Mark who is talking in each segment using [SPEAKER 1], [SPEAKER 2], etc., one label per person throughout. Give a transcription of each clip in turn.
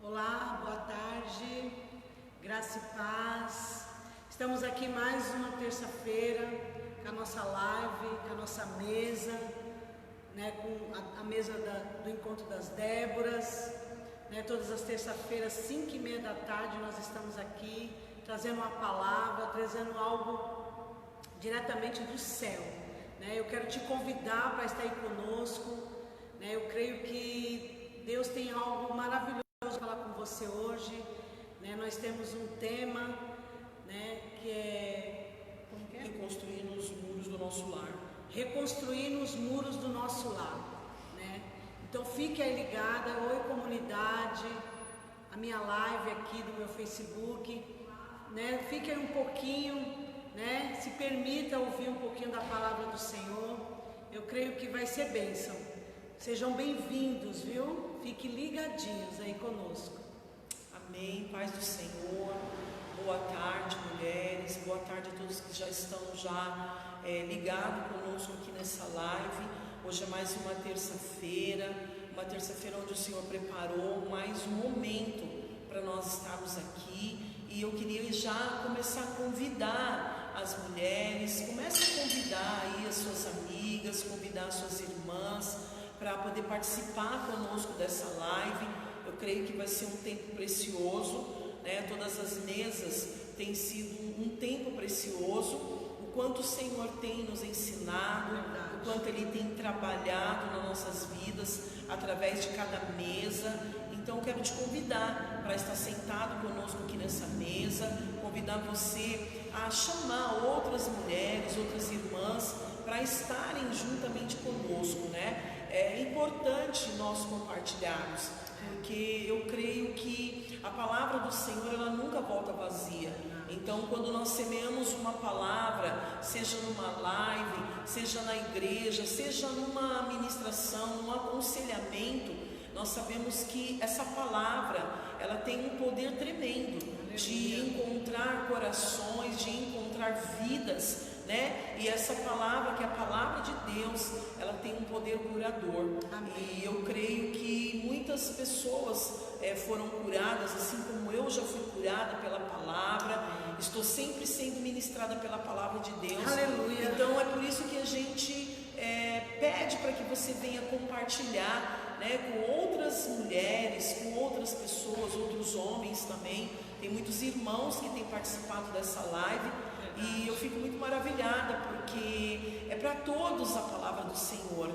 [SPEAKER 1] Olá, boa tarde, graça e paz. Estamos aqui mais uma terça-feira com a nossa live, com a nossa mesa, com a mesa do Encontro das Déboras. Todas as terças-feiras, 5h30 da tarde, nós estamos aqui trazendo uma palavra, trazendo algo diretamente do céu. Eu quero te convidar para estar aí conosco. Eu creio que Deus tem algo maravilhoso para falar com você hoje. Nós temos um tema, que é
[SPEAKER 2] reconstruindo os muros do nosso lar.
[SPEAKER 1] Reconstruindo os muros do nosso lar. Então fique aí ligada. Oi, comunidade, a minha live aqui do meu Facebook. Fique aí um pouquinho, se permita ouvir um pouquinho da palavra do Senhor. Eu creio que vai ser bênção. Sejam bem-vindos, viu? Fiquem ligadinhos aí conosco.
[SPEAKER 2] Amém. Paz do Senhor. Boa tarde, mulheres. Boa tarde a todos que já estão ligados conosco aqui nessa live. Hoje é mais uma terça-feira onde o Senhor preparou mais um momento para nós estarmos aqui. E eu queria já começar a convidar as mulheres, comece a convidar aí as suas amigas, convidar as suas irmãs para poder participar conosco dessa live. Eu creio que vai ser um tempo precioso, Todas as mesas têm sido um tempo precioso. O quanto o Senhor tem nos ensinado, o quanto Ele tem trabalhado nas nossas vidas através de cada mesa. Então quero te convidar para estar sentado conosco aqui nessa mesa, convidar você a chamar outras mulheres, outras irmãs para estarem juntamente conosco, É importante nós compartilharmos, porque eu creio que a palavra do Senhor ela nunca volta vazia. Então, quando nós semeamos uma palavra, seja numa live, seja na igreja, seja numa ministração, num aconselhamento, nós sabemos que essa palavra ela tem um poder tremendo de encontrar corações, de encontrar vidas, E essa palavra, que é a palavra de Deus, ela tem um poder curador. Amém. E eu creio que muitas pessoas foram curadas, assim como eu já fui curada pela palavra. Amém. Estou sempre sendo ministrada pela palavra de Deus.
[SPEAKER 1] Aleluia.
[SPEAKER 2] Então é por isso que a gente pede para que você venha compartilhar, com outras mulheres, com outras pessoas, outros homens também. Tem muitos irmãos que têm participado dessa live. E eu fico muito maravilhada, porque é para todos a palavra do Senhor,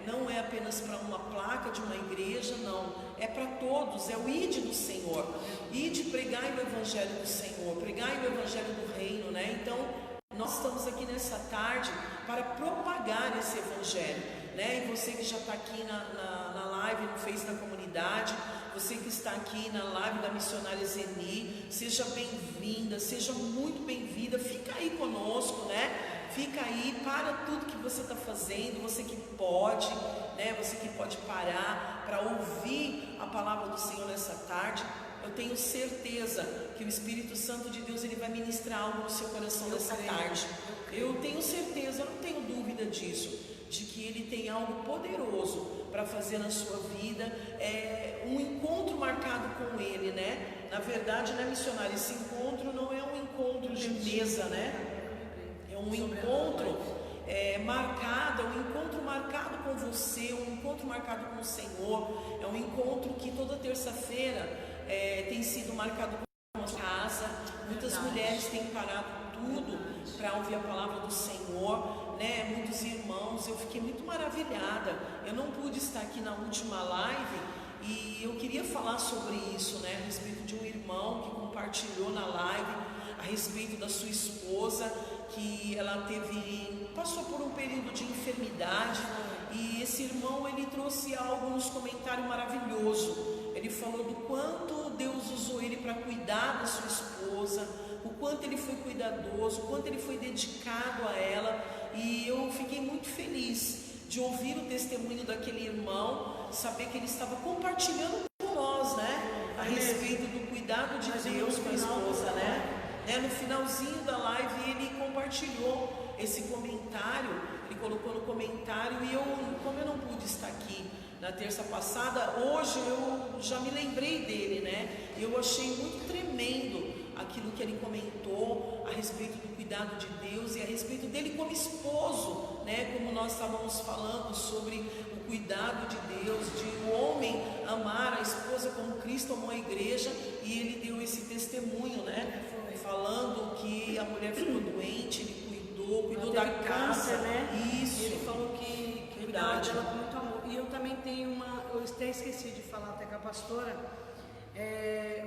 [SPEAKER 2] Não é apenas para uma placa de uma igreja, não. É para todos, é o ide do Senhor. Ide pregai o evangelho do Senhor, pregai o evangelho do reino, Então, nós estamos aqui nessa tarde para propagar esse evangelho, E você que já está aqui na live, no Face da comunidade, você que está aqui na live da missionária Zeni, seja bem-vinda, seja muito bem-vinda, fica aí conosco, Fica aí, para tudo que você está fazendo, você que pode, Você que pode parar para ouvir a palavra do Senhor nessa tarde. Eu tenho certeza que o Espírito Santo de Deus ele vai ministrar algo no seu coração nessa tarde. Eu tenho certeza, eu não tenho dúvida disso, de que Ele tem algo poderoso para fazer na sua vida, um encontro marcado com Ele, Na verdade, missionária, esse encontro não é um encontro de mesa, É um encontro marcado, é um encontro marcado com você, um encontro marcado com o Senhor. É um encontro que toda terça-feira tem sido marcado com a casa. Muitas mulheres têm parado tudo para ouvir a palavra do Senhor, Muitos irmãos. Eu fiquei muito maravilhada. Eu não pude estar aqui na última live e eu queria falar sobre isso, A respeito de um irmão que compartilhou na live a respeito da sua esposa, que ela passou por um período de enfermidade. E esse irmão ele trouxe algo nos comentários maravilhoso. Ele falou do quanto Deus usou ele para cuidar da sua esposa, o quanto ele foi cuidadoso, o quanto ele foi dedicado a ela. E eu fiquei muito feliz de ouvir o testemunho daquele irmão, saber que ele estava compartilhando com nós, a respeito do cuidado de Deus com a esposa, No finalzinho da live ele compartilhou esse comentário, ele colocou no comentário, e como eu não pude estar aqui na terça passada, hoje eu já me lembrei dele, né? Eu achei muito tremendo aquilo que ele comentou a respeito do cuidado de Deus e a respeito dele como esposo, né? Como nós estávamos falando sobre o cuidado de Deus, de o homem amar a esposa como Cristo amou a igreja, e ele deu esse testemunho, né? Falando que a mulher ficou doente, ele cuidou da casa,
[SPEAKER 1] né?
[SPEAKER 2] Isso.
[SPEAKER 1] Ele falou que cuidava dela com muito amor. E eu também tenho eu até esqueci de falar até com a pastora,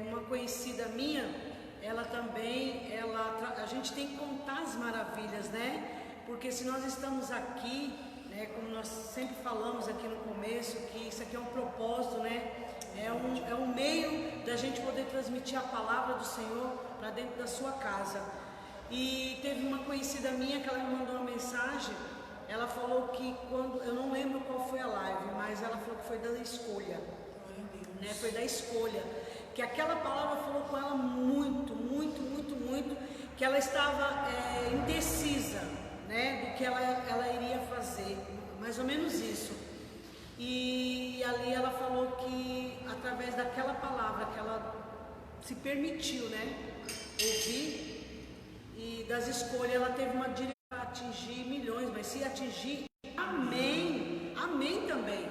[SPEAKER 1] uma conhecida minha, ela também, a gente tem que contar as maravilhas, né? Porque se nós estamos aqui, né, como nós sempre falamos aqui no começo, que isso aqui é um propósito, né? É um meio da gente poder transmitir a palavra do Senhor para dentro da sua casa. E teve uma conhecida minha que ela me mandou uma mensagem. Ela falou que eu não lembro qual foi a live, mas ela falou que foi da escolha, né? Foi da escolha, que aquela palavra falou com ela muito, muito, muito, muito, que ela estava indecisa, né, do que ela iria fazer, mais ou menos isso. E ali ela falou que através daquela palavra que ela se permitiu, né, ouvir, e das escolhas ela teve uma direção para atingir milhões, mas se atingir, amém, amém também,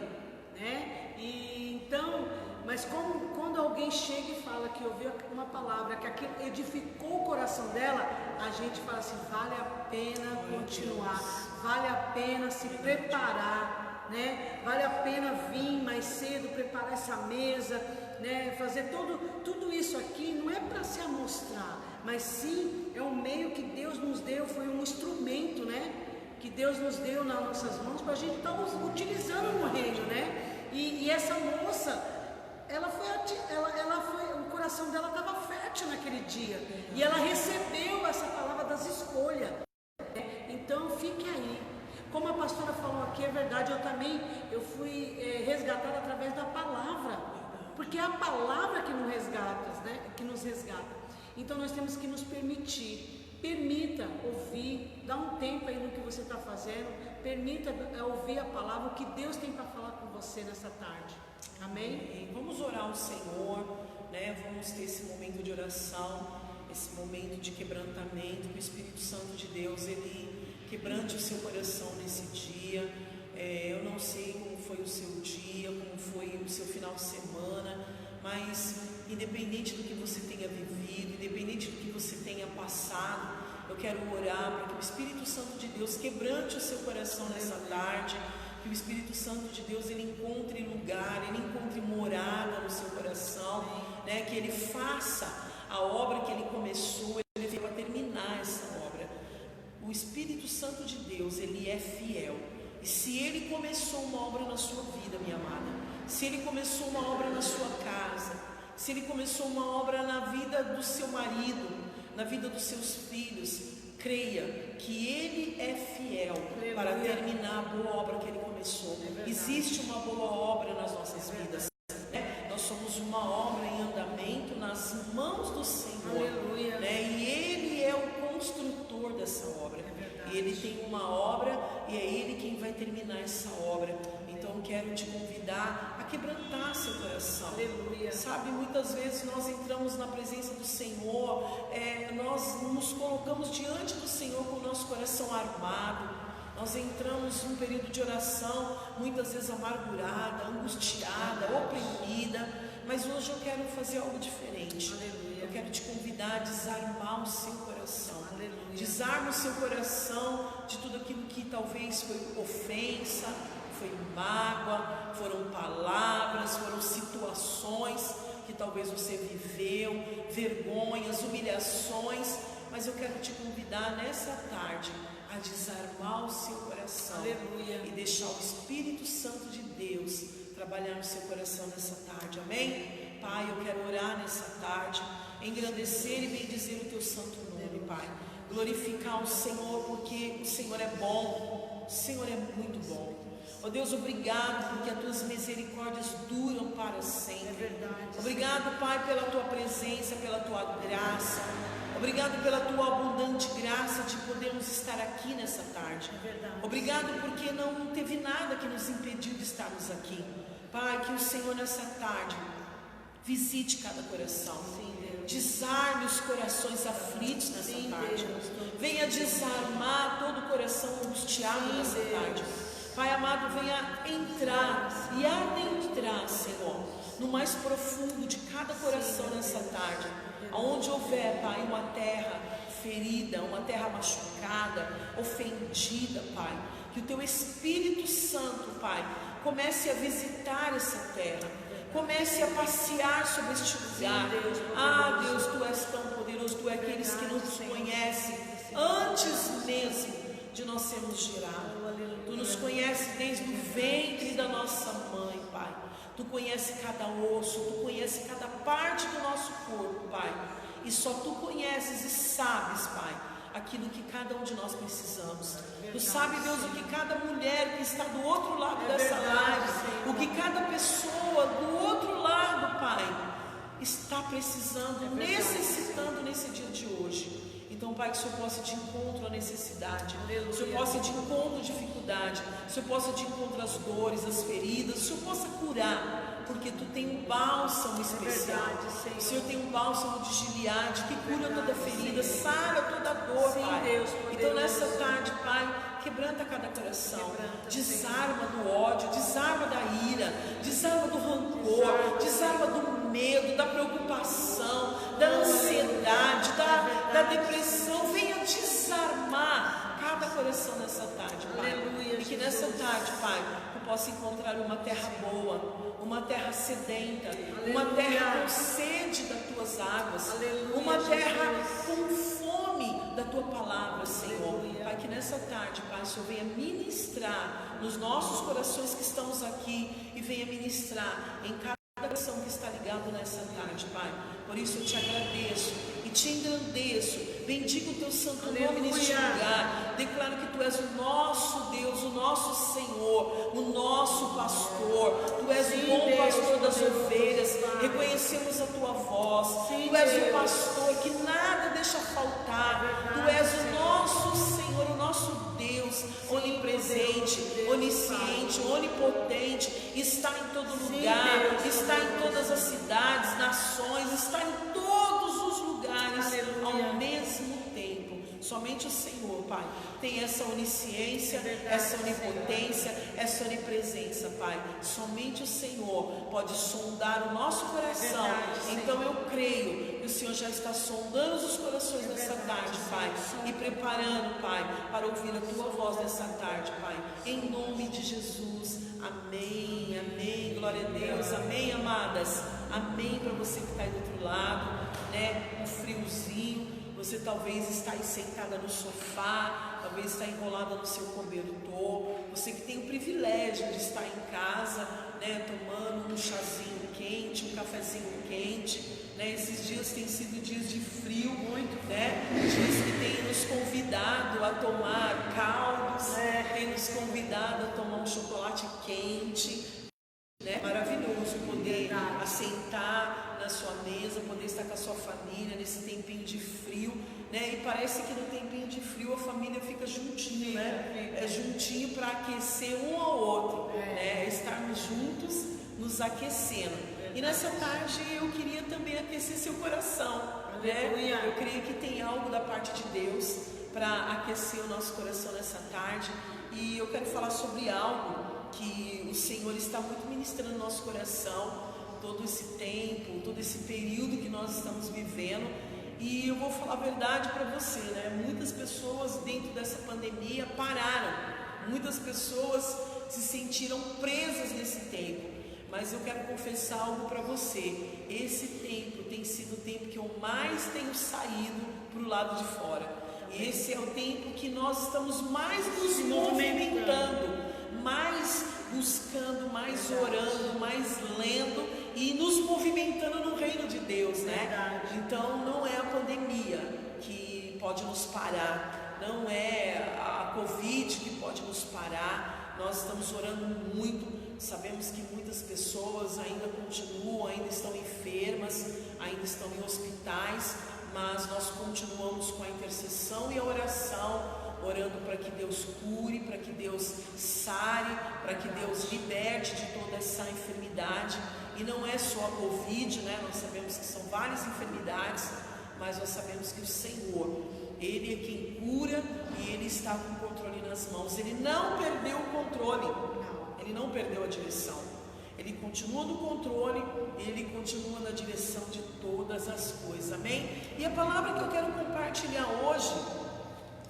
[SPEAKER 1] né? E então, mas quando alguém chega e fala que ouviu uma palavra, que aquilo edificou o coração dela, a gente fala assim, vale a pena continuar, vale a pena se preparar, né? Vale a pena vir mais cedo, preparar essa mesa, né? Fazer tudo isso aqui não é para se amostrar, mas sim é um meio que Deus nos deu, foi um instrumento, né? Que Deus nos deu nas nossas mãos para a gente estar utilizando no reino, né? E essa moça, o coração dela estava fértil naquele dia, e ela recebeu essa palavra das escolhas. Então fique aí, como a pastora falou aqui, é verdade, eu fui resgatada através da palavra, porque é a palavra que nos resgata, né? Que nos resgata. Então nós temos que nos permita ouvir, dá um tempo aí no que você está fazendo, permita ouvir a palavra, o que Deus tem para falar com você nessa tarde. Amém?
[SPEAKER 2] Vamos orar ao Senhor, né? Vamos ter esse momento de oração, esse momento de quebrantamento, que o Espírito Santo de Deus, ele quebrante o seu coração nesse dia. Eu não sei como foi o seu dia, como foi o seu final de semana, mas independente do que você tenha vivido, independente do que você tenha passado, eu quero orar para que o Espírito Santo de Deus quebrante o seu coração nessa tarde, que o Espírito Santo de Deus, ele encontre lugar, ele encontre morada no seu coração, né? Que ele faça a obra que ele começou, ele veio para terminar essa obra. O Espírito Santo de Deus, ele é fiel, e se ele começou uma obra na sua vida, minha amada, se ele começou uma obra na sua casa, se ele começou uma obra na vida do seu marido, na vida dos seus filhos, creia que ele é fiel para terminar a boa obra que ele começou. Existe uma boa obra nas nossas vidas, né? Nós somos uma obra em andamento nas mãos do Senhor, né? E ele é o construtor dessa obra, e ele tem uma obra, e é ele quem vai terminar essa obra. Então quero te convidar a quebrantar seu coração.
[SPEAKER 1] Aleluia.
[SPEAKER 2] Sabe, muitas vezes nós entramos na presença do Senhor, nós nos colocamos diante do Senhor com o nosso coração armado. Nós entramos num período de oração, muitas vezes amargurada, angustiada, oprimida, mas hoje eu quero fazer algo diferente.
[SPEAKER 1] Aleluia.
[SPEAKER 2] Eu quero te convidar a desarmar o seu coração.
[SPEAKER 1] Aleluia.
[SPEAKER 2] Desarma o seu coração de tudo aquilo que talvez foi ofensa, foi mágoa, foram palavras, foram situações que talvez você viveu, vergonhas, humilhações, mas eu quero te convidar nessa tarde a desarmar o seu coração.
[SPEAKER 1] Aleluia.
[SPEAKER 2] E deixar o Espírito Santo de Deus trabalhar no seu coração nessa tarde, amém? Pai, eu quero orar nessa tarde, engrandecer e bendizer o teu santo nome, Pai, glorificar o Senhor, porque o Senhor é bom, o Senhor é muito bom. Ó Deus, obrigado porque as tuas misericórdias duram para sempre.
[SPEAKER 1] É verdade.
[SPEAKER 2] Obrigado, Pai, pela tua presença, pela tua graça. Obrigado pela tua abundante graça de podermos estar aqui nessa tarde.
[SPEAKER 1] É verdade.
[SPEAKER 2] Obrigado porque não teve nada que nos impediu de estarmos aqui. Pai, que o Senhor nessa tarde visite cada coração.
[SPEAKER 1] Sim, Deus.
[SPEAKER 2] Desarme os corações aflitos nessa
[SPEAKER 1] Sim,
[SPEAKER 2] tarde.
[SPEAKER 1] Deus.
[SPEAKER 2] Venha desarmar todo o coração angustiado
[SPEAKER 1] Sim,
[SPEAKER 2] nessa
[SPEAKER 1] Deus.
[SPEAKER 2] tarde. Pai amado, venha entrar e adentrar, Senhor, no mais profundo de cada coração nessa tarde. Aonde houver, Pai, uma terra ferida, uma terra machucada, ofendida, Pai, que o Teu Espírito Santo, Pai, comece a visitar essa terra, comece a passear sobre este lugar. Ah, Deus, Tu és tão poderoso, Tu é aqueles que nos conhecem antes mesmo de nós sermos gerados. Tu nos conheces desde o ventre da nossa mãe, Pai. Tu conheces cada osso, Tu conheces cada parte do nosso corpo, Pai. E só Tu conheces e sabes, Pai, aquilo que cada um de nós precisamos. Tu sabes, Deus, o que cada mulher que está do outro lado dessa live, o que cada pessoa do outro lado, Pai, está precisando, necessitando nesse dia de hoje. Então, Pai, que o Senhor possa ir de encontro à necessidade, o Senhor possa ir de encontro à dificuldade, o Senhor possa ir de encontro às dores, às feridas, o Senhor possa curar, porque Tu tem um bálsamo especial. O Senhor tem um bálsamo de Gileade que cura toda ferida, sara toda dor, Pai. Então, nessa tarde, Pai, quebranta cada coração, desarma do ódio, desarma da ira, desarma do rancor, desarma do medo, da preocupação, da ansiedade, da depressão. Venha desarmar cada coração nessa tarde, Pai. E que nessa tarde, Pai, Tu possa encontrar uma terra boa, uma terra sedenta, uma terra com sede das Tuas águas, uma terra com fome da Tua palavra, Senhor. Pai, que nessa tarde, Pai, o Senhor venha ministrar nos nossos corações que estamos aqui e venha ministrar em cada coração que está ligado nessa tarde, Pai. Por isso eu Te agradeço e Te engrandeço. Bendigo o Teu santo nome neste lugar. Declaro que Tu és o nosso Deus, o nosso Senhor, o nosso pastor. Tu és o bom pastor das ovelhas. Reconhecemos a Tua voz. Tu és o pastor que nada deixa faltar. Tu és o nosso Senhor, o nosso Deus, onipresente, onisciente, onipotente. Está em todo lugar, está em todas as cidades, nações, está em todos os lugares ao mesmo tempo. Somente o Senhor, Pai, tem essa onisciência, essa onipotência, essa onipresença, Pai. Somente o Senhor pode sondar o nosso coração. Então eu creio que o Senhor já está sondando os corações nessa tarde, Pai, e preparando, Pai, para ouvir a Tua voz nessa tarde, Pai. Em nome de Jesus. Amém, amém, glória a Deus, amém, amadas, amém. Para você que está aí do outro lado, né, um friozinho, você talvez está aí sentada no sofá, talvez está enrolada no seu cobertor, você que tem o privilégio de estar em casa, né, tomando um chazinho quente, um cafezinho quente, né, esses dias têm sido dias de frio, muito, né, dias que tem nos convidado a tomar caldos, tem nos convidado a tomar um chocolate quente, né? Maravilhoso poder assentar na sua mesa, poder estar com a sua família nesse tempinho de frio, né? E parece que no tempinho de frio a família fica juntinho, né? É juntinho para aquecer um ao outro, né? Estarmos juntos, nos aquecendo. E nessa tarde eu queria também aquecer seu coração, né? Eu creio que tem algo da parte de Deus para aquecer o nosso coração nessa tarde. E eu quero falar sobre algo que o Senhor está muito ministrando no nosso coração, todo esse tempo, todo esse período que nós estamos vivendo. E eu vou falar a verdade para você, né? Muitas pessoas dentro dessa pandemia pararam, muitas pessoas se sentiram presas nesse tempo. Mas eu quero confessar algo para você. Esse tempo tem sido o tempo que eu mais tenho saído para o lado de fora. E esse é o tempo que nós estamos mais nos movimentando, mais buscando, mais orando, mais lendo e nos movimentando no reino de Deus, né? Então não é a pandemia que pode nos parar, não é a Covid que pode nos parar. Nós estamos orando muito. Sabemos que muitas pessoas ainda continuam, ainda estão enfermas, ainda estão em hospitais, mas nós continuamos com a intercessão e a oração orando para que Deus cure, para que Deus sare, para que Deus liberte de toda essa enfermidade. E não é só a Covid, né? Nós sabemos que são várias enfermidades, mas nós sabemos que o Senhor, Ele é quem cura e Ele está com o controle nas mãos. Ele não perdeu o controle, Ele não perdeu a direção. Ele continua no controle e Ele continua na direção de todas as coisas, amém? E a palavra que eu quero compartilhar hoje,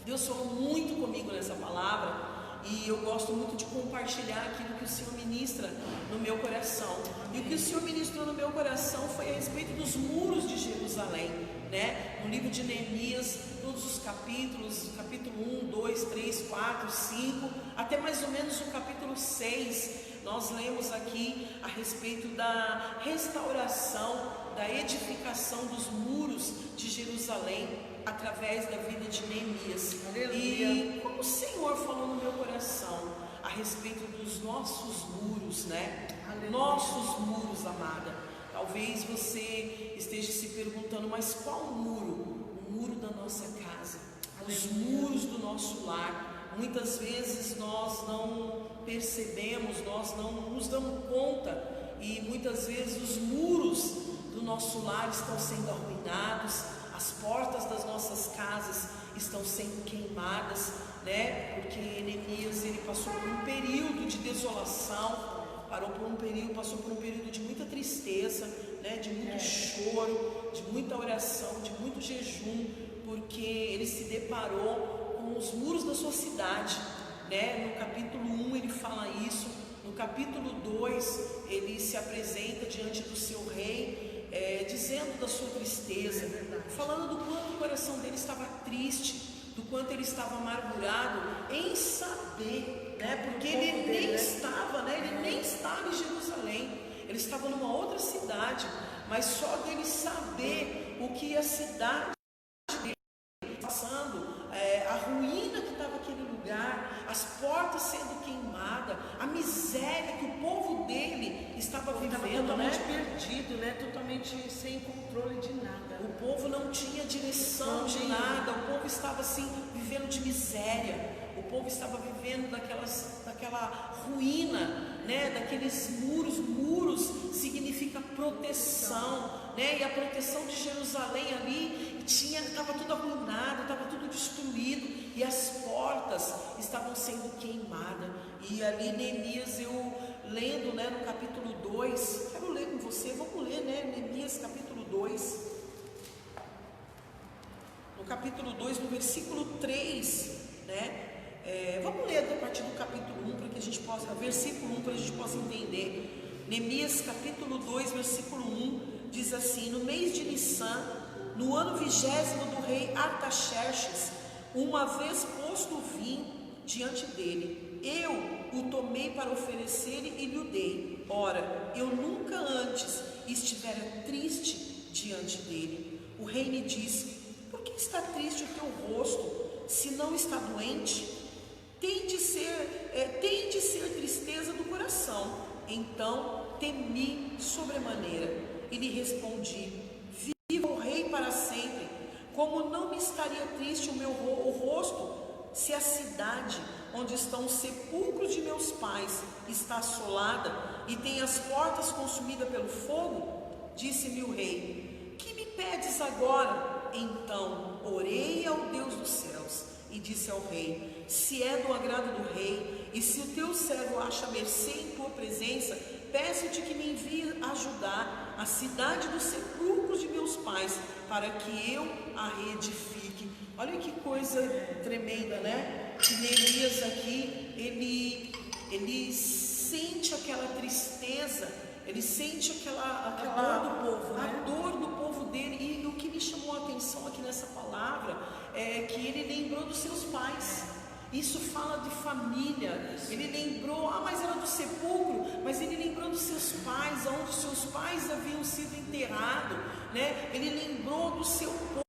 [SPEAKER 2] Deus falou muito comigo nessa palavra, e eu gosto muito de compartilhar aquilo que o Senhor ministra no meu coração. E o que o Senhor ministrou no meu coração foi a respeito dos muros de Jerusalém, né? No livro de Neemias, todos os capítulos, capítulo 1, 2, 3, 4, 5, até mais ou menos o capítulo 6, nós lemos aqui a respeito da restauração, da edificação dos muros de Jerusalém, através da vida de Neemias. Aleluia. E como o Senhor falou no meu coração a respeito dos nossos muros, né? Aleluia. Nossos muros, amada. Talvez você esteja se perguntando, mas qual muro? O muro da nossa casa, aleluia. Os muros do nosso lar. Muitas vezes nós não percebemos, nós não nos damos conta, e muitas vezes os muros do nosso lar estão sendo arruinados, as portas das nossas casas estão sendo queimadas, né? Porque Neemias, ele passou por um período de desolação, passou por um período de muita tristeza, né? De muito choro, de muita oração, de muito jejum, porque ele se deparou com os muros da sua cidade, né? No capítulo 1 ele fala isso, no capítulo 2 ele se apresenta diante do seu rei, dizendo da sua tristeza, falando do quanto o coração dele estava triste, do quanto ele estava amargurado em saber, né? Porque ele nem estava, né? Ele nem estava em Jerusalém, ele estava numa outra cidade, mas só dele saber o que a cidade dele passando, a ruína que estava aquele lugar, as portas sendo queimadas, a miséria que o povo dele estava vivendo,
[SPEAKER 1] totalmente perdido, né? Totalmente sem controle de nada.
[SPEAKER 2] O povo não tinha direção de nada, o povo estava assim vivendo de miséria, o povo estava vivendo daquela ruína, né? Daqueles muros. Muros significa proteção, né? E a proteção de Jerusalém ali estava tudo arruinado, estava tudo destruído, e as portas estavam sendo queimadas. E ali Neemias, eu lendo, né, no capítulo 2, quero ler com você, vamos ler, né, Neemias capítulo 2, no capítulo 2, no versículo 3, né, vamos ler a partir do capítulo 1, para que a gente possa, versículo 1, para a gente possa entender. Neemias capítulo 2, versículo 1, diz assim: no mês de Nissan, no ano 20º do rei Artaxerxes, uma vez posto o vinho diante dele, eu o tomei para oferecer-lhe e lhe dei. Ora, eu nunca antes estivera triste diante dele. O rei me disse: por que está triste o teu rosto, se não está doente? Tem de ser tristeza do coração. Então temi sobremaneira e lhe respondi: viva o rei para sempre. Como não me estaria triste o rosto, se a cidade onde estão os sepulcros de meus pais está assolada e tem as portas consumidas pelo fogo? Disse-me o rei: que me pedes agora? Então orei ao Deus dos céus e disse ao rei: se é do agrado do rei, e se o teu servo acha mercê em tua presença, peço-te que me envie ajudar a cidade dos sepulcros de meus pais, para que eu a reedifique. Olha que coisa tremenda, né? Que Neemias aqui, ele sente aquela tristeza, ele sente aquela
[SPEAKER 1] dor do povo, né?
[SPEAKER 2] A dor do povo dele. E o que me chamou a atenção aqui nessa palavra é que ele lembrou dos seus pais. Isso fala de família. Ele lembrou, mas era do sepulcro, mas ele lembrou dos seus pais, onde os seus pais haviam sido enterrados, né? Ele lembrou do seu povo.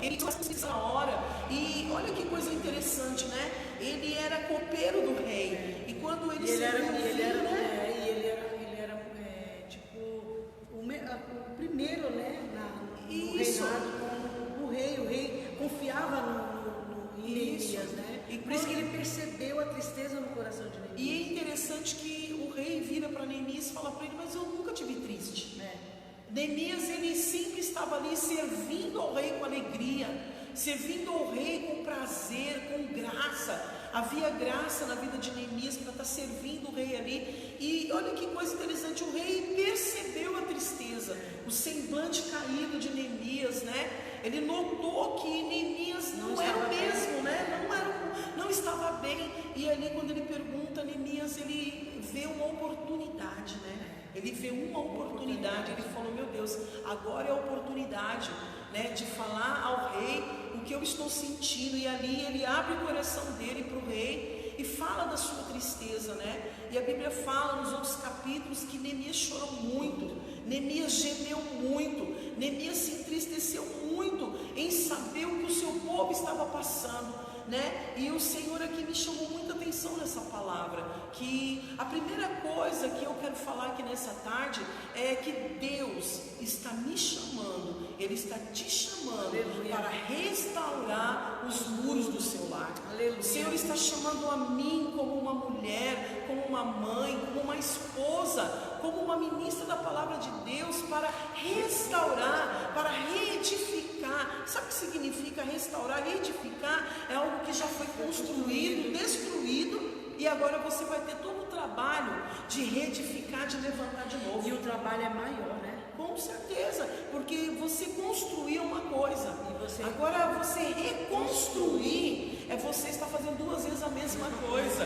[SPEAKER 2] Ele passou a hora. E olha que coisa interessante, né? Ele era copeiro do rei. E quando ele
[SPEAKER 1] tipo o primeiro, né? No reinado como o rei.
[SPEAKER 2] Neemias fala para ele: mas eu nunca te vi triste. Neemias, ele sempre estava ali servindo ao rei com alegria, servindo ao rei com prazer, com graça. Havia graça na vida de Neemias para estar servindo o rei ali. E olha que coisa interessante, o rei percebeu a tristeza, o semblante caído de Neemias, né? Ele notou que Neemias não era o mesmo, né? Não estava bem. E ali, quando ele pergunta, Neemias, ele vê uma oportunidade, né? Ele vê uma oportunidade. Ele falou: meu Deus, agora é a oportunidade, né, de falar ao rei o que eu estou sentindo. E ali ele abre o coração dele para o rei e fala da sua tristeza, né? E a Bíblia fala nos outros capítulos que Neemias chorou muito, Neemias gemeu muito, Neemias se entristeceu muito em saber o que o seu povo estava passando, né? E o Senhor aqui me chamou muita atenção nessa palavra, que a primeira coisa que eu quero falar aqui nessa tarde é que Deus está me chamando, Ele está te chamando, aleluia, para restaurar os muros do seu lar. Aleluia. O Senhor está chamando a mim como uma mulher, como uma mãe, como uma esposa, como uma ministra da palavra de Deus, para restaurar, para reedificar. Sabe o que significa restaurar? Reedificar é algo que já foi construído, destruído, e agora você vai ter todo o trabalho de reedificar, de levantar de novo.
[SPEAKER 1] E o trabalho é maior, né?
[SPEAKER 2] Com certeza, porque você construiu uma coisa, agora você reconstruir, você está fazendo duas vezes a mesma coisa,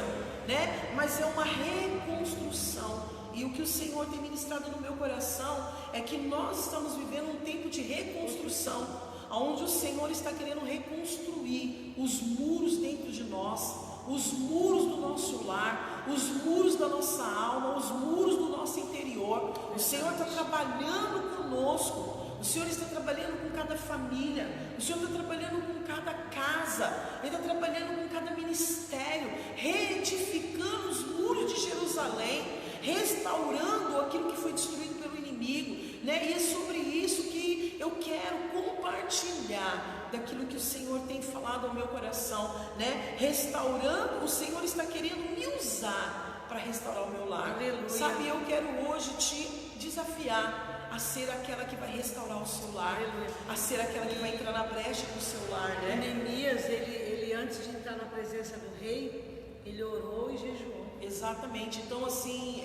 [SPEAKER 2] né? Mas é uma reconstrução. E o que o Senhor tem ministrado no meu coração é que nós estamos vivendo um tempo de reconstrução, onde o Senhor está querendo reconstruir os muros dentro de nós, os muros do nosso lar, os muros da nossa alma, os muros do nosso interior. O Senhor está trabalhando conosco, o Senhor está trabalhando com cada família, o Senhor está trabalhando com cada casa, Ele está trabalhando com cada ministério, reedificando os muros de Jerusalém, restaurando aquilo que foi destruído pelo inimigo, né? E é sobre isso que eu quero compartilhar daquilo que o Senhor tem falado ao meu coração, né? Restaurando, o Senhor está querendo me usar para restaurar o meu lar. Aleluia. Sabe, eu quero hoje te desafiar a ser aquela que vai restaurar o seu lar, aleluia, a ser aquela que vai entrar na brecha do seu lar, né?
[SPEAKER 1] Neemias, ele antes de entrar na presença do rei, ele orou e jejuou.
[SPEAKER 2] Exatamente. Então, assim,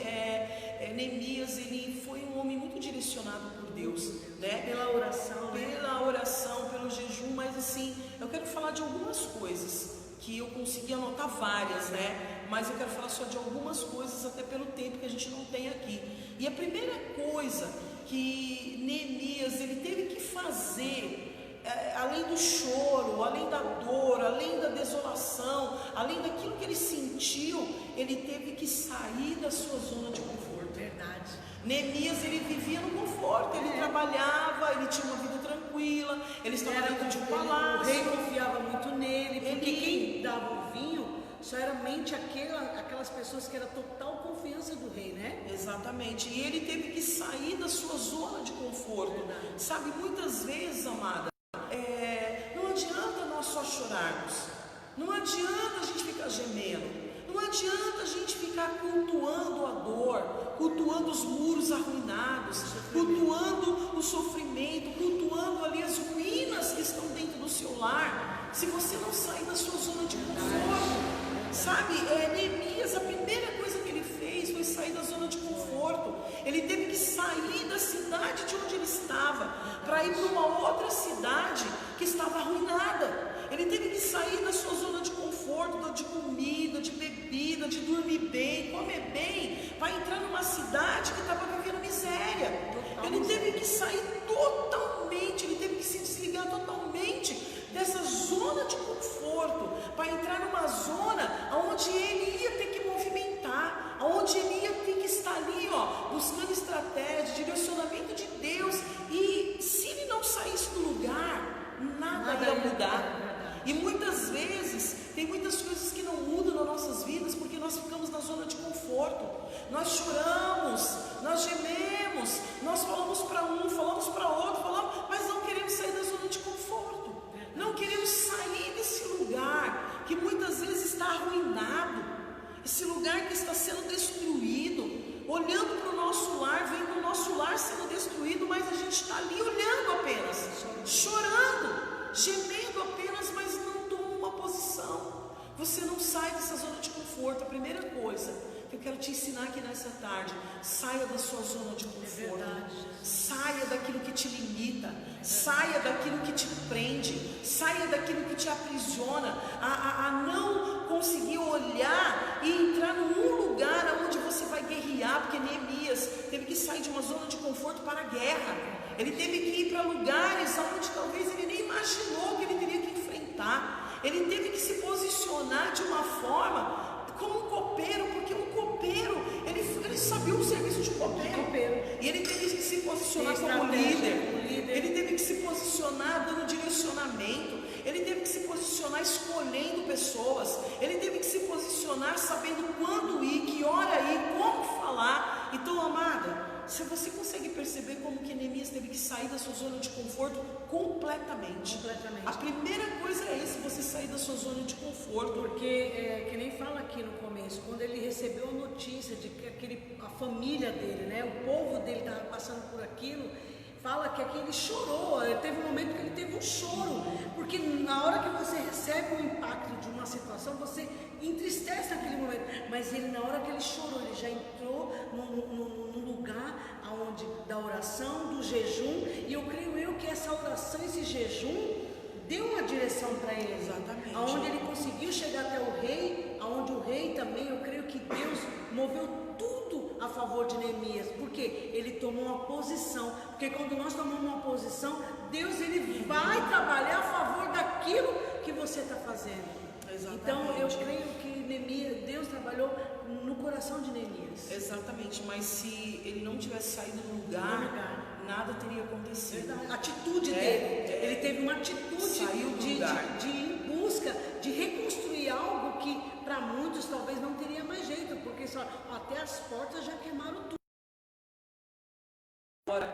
[SPEAKER 2] Neemias, ele foi um homem muito direcionado por Deus, né?
[SPEAKER 1] Pela oração,
[SPEAKER 2] pelo jejum. Mas assim, eu quero falar de algumas coisas que eu consegui anotar várias, né? Mas eu quero falar só de algumas coisas, até pelo tempo que a gente não tem aqui. E a primeira coisa que Neemias, ele teve que fazer, além do choro, além da dor, além da desolação, além daquilo que ele sentiu, ele teve que sair da sua zona de conforto.
[SPEAKER 1] Verdade.
[SPEAKER 2] Neemias, ele vivia no conforto, ele trabalhava, ele tinha uma vida tranquila, ele estava dentro de um palácio.
[SPEAKER 1] O rei confiava muito nele, porque quem dava o vinho só era mente aquelas pessoas que era total confiança do rei, né?
[SPEAKER 2] Exatamente. E ele teve que sair da sua zona de conforto. Verdade. Sabe, muitas vezes, amada, não adianta nós só chorarmos, não adianta a gente ficar gemendo, não adianta a gente ficar cultuando a dor, cultuando os muros arruinados, cultuando o sofrimento, cultuando ali as ruínas que estão dentro do seu lar, se você não sair da sua zona de conforto. Sabe, Neemias, a primeira coisa que ele fez foi sair da zona de conforto. Ele teve que sair da cidade de onde ele estava para ir para uma outra cidade que estava arruinada. Ele teve que sair da sua zona de conforto, de comida, de bebida, de dormir bem, comer bem, para entrar numa cidade que estava vivendo miséria. Ele teve que sair totalmente, ele teve que se desligar totalmente dessa zona de conforto, para entrar numa zona onde ele ia ter que movimentar, onde ele ia ter que estar ali, buscando estratégia, direcionamento de Deus. E se ele não saísse do lugar, nada ia mudar. E muitas vezes, tem muitas coisas que não mudam nas nossas vidas, porque nós ficamos na zona de conforto. Nós choramos, nós gememos, nós falamos para um, falamos para outro, mas não queremos sair da zona de conforto. Não queremos sair desse lugar que muitas vezes está arruinado, esse lugar que está sendo destruído, olhando para o tarde, saia da sua zona de conforto, saia daquilo que te limita, saia daquilo que te prende, saia daquilo que te aprisiona, a não conseguir olhar e entrar num lugar onde você vai guerrear, porque Neemias teve que sair de uma zona de conforto para a guerra, ele teve que ir para lugares onde talvez ele nem imaginou que ele teria que enfrentar, ele teve que se posicionar de uma forma como um copeiro, porque um copeiro, ele sabia o serviço de copeiro, e ele teve que se posicionar como líder, ele teve que se posicionar dando direcionamento, ele teve que se posicionar escolhendo pessoas, ele teve que se posicionar sabendo quando ir, que hora ir, como falar. Então, amada, se você consegue perceber como que Neemias teve que sair da sua zona de conforto completamente. A primeira coisa é isso, você sair da sua zona de conforto.
[SPEAKER 1] Porque, que nem fala aqui no começo, quando ele recebeu a notícia de que a família dele, né, o povo dele estava passando por aquilo, fala que aqui ele chorou, teve um momento que ele teve um choro, porque na hora que você recebe o impacto de uma situação, você entristece naquele momento, mas ele, na hora que ele chorou, ele já entrou num lugar onde, da oração, do jejum, e eu creio que essa oração, esse jejum, deu uma direção para ele,
[SPEAKER 2] exatamente,
[SPEAKER 1] aonde ele conseguiu chegar até o rei, aonde o rei também, eu creio que Deus moveu tudo a favor de Neemias, porque ele tomou uma posição, porque quando nós tomamos uma posição, Deus ele vai trabalhar a favor daquilo que você está fazendo. Exatamente. Então eu creio que Neemias, Deus trabalhou no coração de Neemias.
[SPEAKER 2] Exatamente, mas se ele não tivesse saído do lugar, nada teria acontecido.
[SPEAKER 1] A atitude dele, ele teve uma atitude de ir em busca de reconstruir algo que para muitos talvez não teria mais jeito, porque só até as portas já queimaram tudo.
[SPEAKER 2] Agora,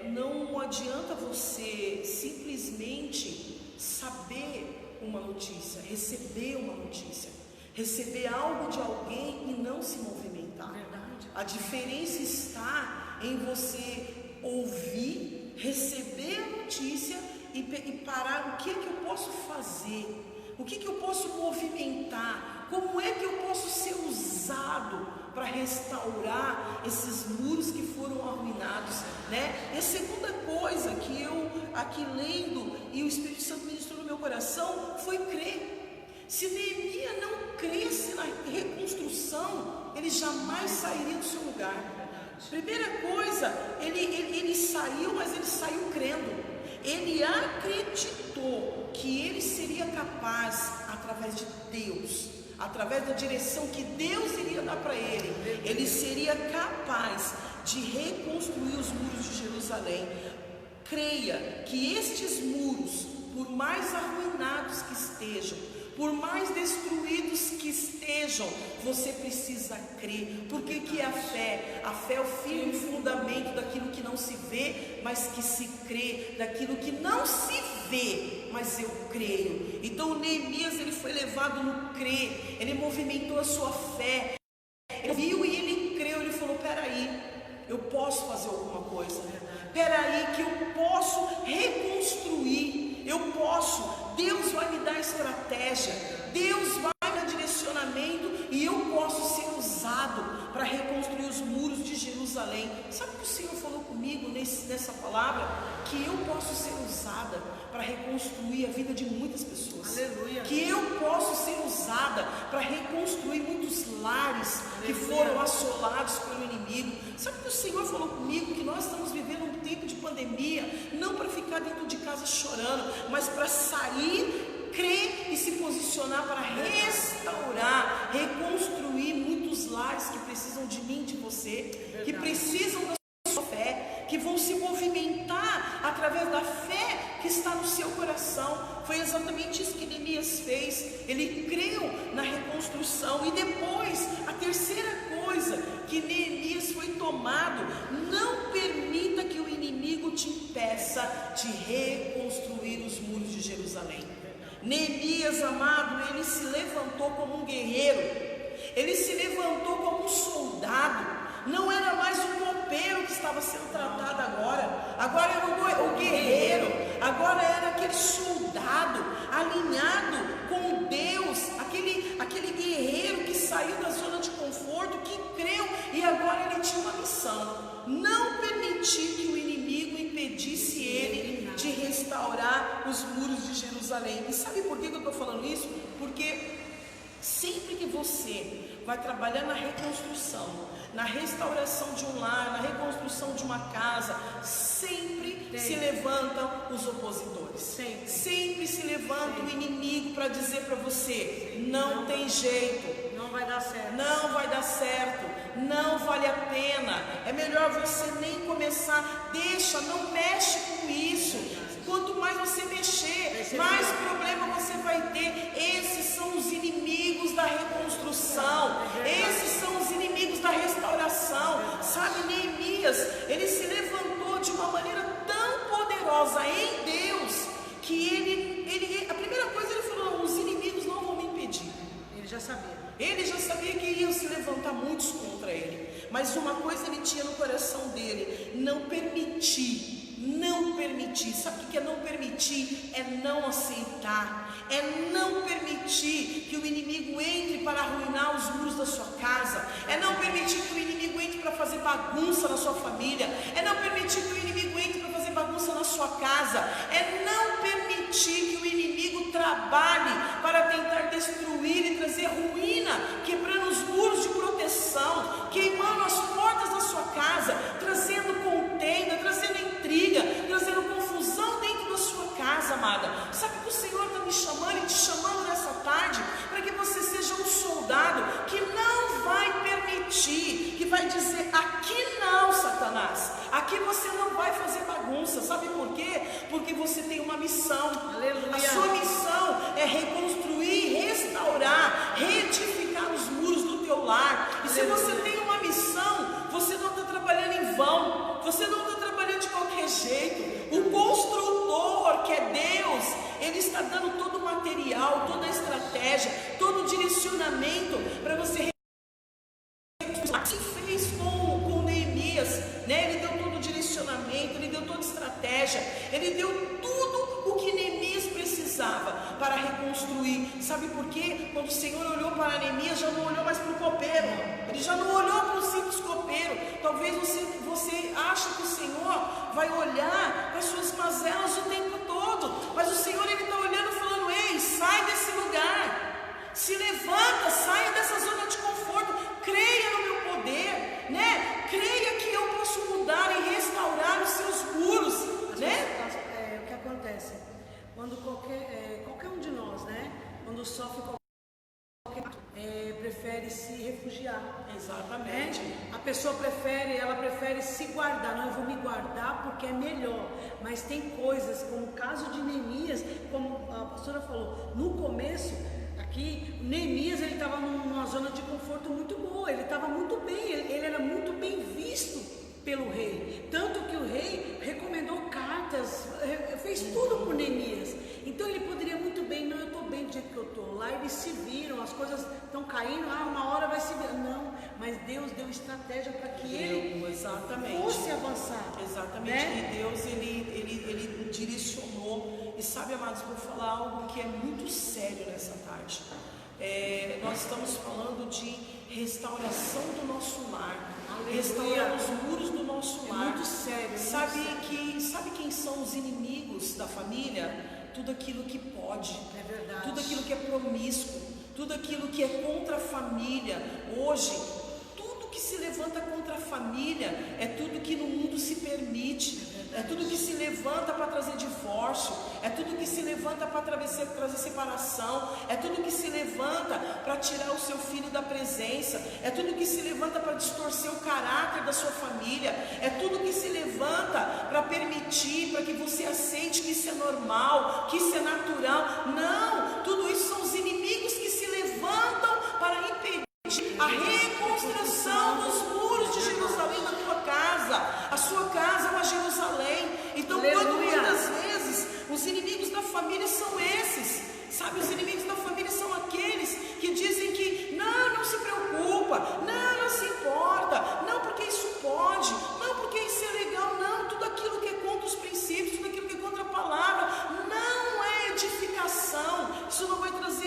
[SPEAKER 2] não adianta você simplesmente saber uma notícia, receber uma notícia, receber algo de alguém e não se movimentar.
[SPEAKER 1] Verdade.
[SPEAKER 2] A diferença está em você ouvir, receber a notícia e parar. O que é que eu posso fazer? O que é que eu posso movimentar? Como é que eu posso ser usado para restaurar esses muros que foram arruinados, né? E a segunda coisa que eu aqui lendo e o Espírito Santo ministrou no meu coração foi crer. Se Neemias não cresce na reconstrução, ele jamais sairia do seu lugar. Primeira coisa, ele saiu, mas ele saiu crendo. Ele acreditou que ele seria capaz, através de Deus, através da direção que Deus iria dar para ele seria capaz de reconstruir os muros de Jerusalém. Creia que estes muros, por mais arruinados que estejam, por mais destruídos que estejam, você precisa crer. Porque que é a fé? A fé é o firme fundamento daquilo que não se vê, mas que se crê, daquilo que não se vê, mas eu creio. Então Neemias, ele foi levado no crer, ele movimentou a sua fé, ele viu e ele creu, ele falou: peraí, eu posso fazer alguma coisa, peraí que eu posso reconstruir, eu posso, Deus vai me dar estratégia, Deus vai me dar direcionamento e eu posso ser usado para reconstruir os muros de Jerusalém. Sabe o que o Senhor falou comigo nessa palavra? Que eu posso ser usada para reconstruir a vida de muitas pessoas.
[SPEAKER 1] Aleluia.
[SPEAKER 2] Que eu posso ser usada para reconstruir muitos lares que foram assolados pelo inimigo. Sabe o que o Senhor falou comigo? Que nós estamos vivendo um tempo de pandemia, não para ficar dentro de casa chorando, mas para sair, crer e se posicionar para restaurar, reconstruir muitos lares que precisam de mim, de você, que precisam da sua fé, que vão se movimentar através da fé que está no seu coração. Foi exatamente isso que Neemias fez. Ele creu na reconstrução. E depois, a terceira coisa que Neemias foi tomado: não permita que o inimigo te impeça de reconstruir os muros de Jerusalém. Neemias, amado, ele se levantou como um guerreiro, ele se levantou como um soldado. Não era mais o copeiro que estava sendo tratado agora era o guerreiro, agora era aquele soldado alinhado com Deus, aquele guerreiro que saiu da zona de conforto, que creu e agora tinha uma missão: não permitir que o inimigo impedisse ele de restaurar os muros de Jerusalém. E sabe por que eu estou falando isso? Porque sempre que você vai trabalhar na reconstrução, na restauração de um lar, na reconstrução de uma casa, sempre se levantam os opositores. Sempre se levanta o inimigo para dizer para você: não tem jeito,
[SPEAKER 1] não vai dar certo,
[SPEAKER 2] não vai dar certo, não vale a pena, é melhor você nem começar, deixa, não mexe com isso. Quanto mais você mexer, mais problema você vai ter. Esses são os inimigos da reconstrução, esses são os inimigos da restauração. Sabe, Neemias, ele se levantou de uma maneira tão poderosa em Deus, que ele a primeira coisa ele falou: não, os inimigos não vão me impedir.
[SPEAKER 1] Ele já sabia.
[SPEAKER 2] Ele já sabia que iam se levantar muitos contra ele, mas uma coisa ele tinha no coração dele: não permitir. Sabe o que é não permitir? É não aceitar, é não permitir que o inimigo entre para arruinar os muros da sua casa, é não permitir que o inimigo entre para fazer bagunça na sua família, é não permitir que o inimigo entre para fazer bagunça na sua casa, é não permitir que o inimigo trabalhe para tentar destruir e trazer ruína, quebrando os muros de proteção, queimando as portas da sua casa, trazendo contenda, trazendo intriga, trazendo confusão dentro da sua casa, amada. Sabe que o Senhor está me chamando e te chamando nessa tarde para que você seja um soldado que não vai permitir, que vai dizer: aqui não, Satanás, aqui você não vai fazer bagunça. Sabe por quê? Porque você tem uma missão.
[SPEAKER 1] Aleluia.
[SPEAKER 2] A sua missão é reconstruir, restaurar, reedificar os muros do teu lar. E se você tem uma missão, você não está trabalhando em vão, você não está trabalhando de qualquer jeito. O construtor, que é Deus, Ele está dando todo o material, toda a estratégia, todo o direcionamento para você. Assim fez com Neemias, né? Ele deu todo o direcionamento, ele deu toda a estratégia, ele deu tudo o que Neemias precisava para reconstruir. Sabe por quê? Quando o Senhor olhou para Neemias, já não olhou mais para o copeiro, ele já não olhou para o simples copeiro. Talvez você ache que o Senhor vai olhar para as suas mazelas o tempo todo, mas o Senhor ele está olhando e falando: ei, sai desse lugar, se levanta, saia dessa zona de conforto, creia no meu poder, né? Creia que eu posso mudar e restaurar os seus muros, né?
[SPEAKER 1] O que acontece? Quando qualquer um de nós, né? Quando sofre prefere se refugiar.
[SPEAKER 2] Exatamente.
[SPEAKER 1] A pessoa prefere se guardar. Não, eu vou me guardar porque é melhor. Mas tem coisas, como o caso de Neemias, como a pastora falou, no começo, aqui, Neemias, ele estava numa zona de conforto muito boa, ele estava muito bem, ele era muito bem visto pelo rei, tanto que o rei recomendou cartas, fez tudo por Neemias. Então ele poderia muito bem: não, eu estou bem do jeito que eu estou. Lá eles se viram, as coisas estão caindo, uma hora vai se virar. Não, mas Deus deu estratégia para que ele fosse avançar.
[SPEAKER 2] Exatamente,
[SPEAKER 1] né?
[SPEAKER 2] E Deus ele direcionou. E sabe, amados, vou falar algo que é muito sério nessa tarde. Nós estamos falando de restauração do nosso lar, restaurar os muros do nosso lar.
[SPEAKER 1] Muito sério.
[SPEAKER 2] Sabe quem são os inimigos da família? Tudo aquilo que pode,
[SPEAKER 1] é verdade.
[SPEAKER 2] Tudo aquilo que é promíscuo, tudo aquilo que é contra a família. Hoje, tudo que se levanta contra a família é tudo que no mundo se permite. É tudo que se levanta para trazer divórcio, é tudo que se levanta para trazer separação, é tudo que se levanta para tirar o seu filho da presença, é tudo que se levanta para distorcer o caráter da sua família, é tudo que se levanta para permitir, para que você aceite que isso é normal, que isso é natural. Não, tudo isso são os inimigos que se levantam para impedir a reconstrução dos muros de Jerusalém na tua casa. A sua casa é uma Jerusalém. Então, quando muitas vezes os inimigos da família são esses, sabe? Os inimigos da família são aqueles que dizem que não se preocupa, não se importa, não porque isso pode, não porque isso é legal, não, tudo aquilo que é contra os princípios, tudo aquilo que é contra a palavra, não é edificação, isso não vai trazer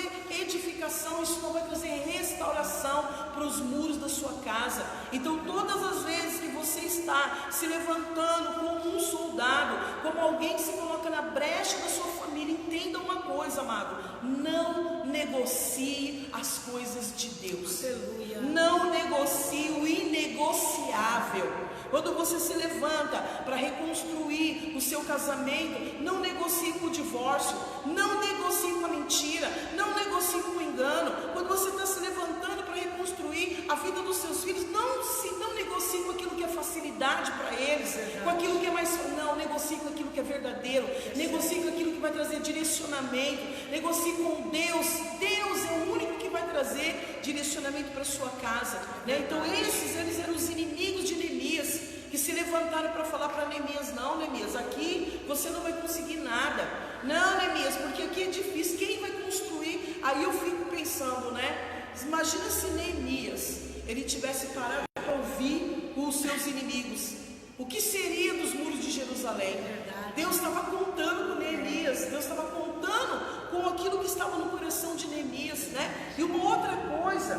[SPEAKER 2] está se levantando como um soldado, como alguém que se coloca na brecha da sua família, entenda uma coisa, amado: não negocie as coisas de Deus.
[SPEAKER 1] Aleluia.
[SPEAKER 2] Não negocie o inegociável. Quando você se levanta para reconstruir o seu casamento, não negocie com o divórcio, não negocie com a mentira, não negocie com o engano. Quando você está se levantando para reconstruir a vida dos seus filhos, não negocie com aquilo que é facilidade para eles, com aquilo que é mais... Não, negocie com aquilo que é verdadeiro, negocie com aquilo que vai trazer direcionamento, negocie com Deus. Deus é o único que vai trazer direcionamento para a sua casa, né? Então eles eram os inimigos de Neemias, que se levantaram para falar para Neemias: não, Neemias, aqui você não vai conseguir nada. Não, Neemias, porque aqui é difícil, quem vai construir? Aí eu fico pensando, né? Imagina se Neemias, ele tivesse parado para ouvir os seus inimigos. O que seria dos muros de Jerusalém? Deus estava contando com Neemias, Deus estava contando com aquilo que estava no coração de Neemias, né? E uma outra coisa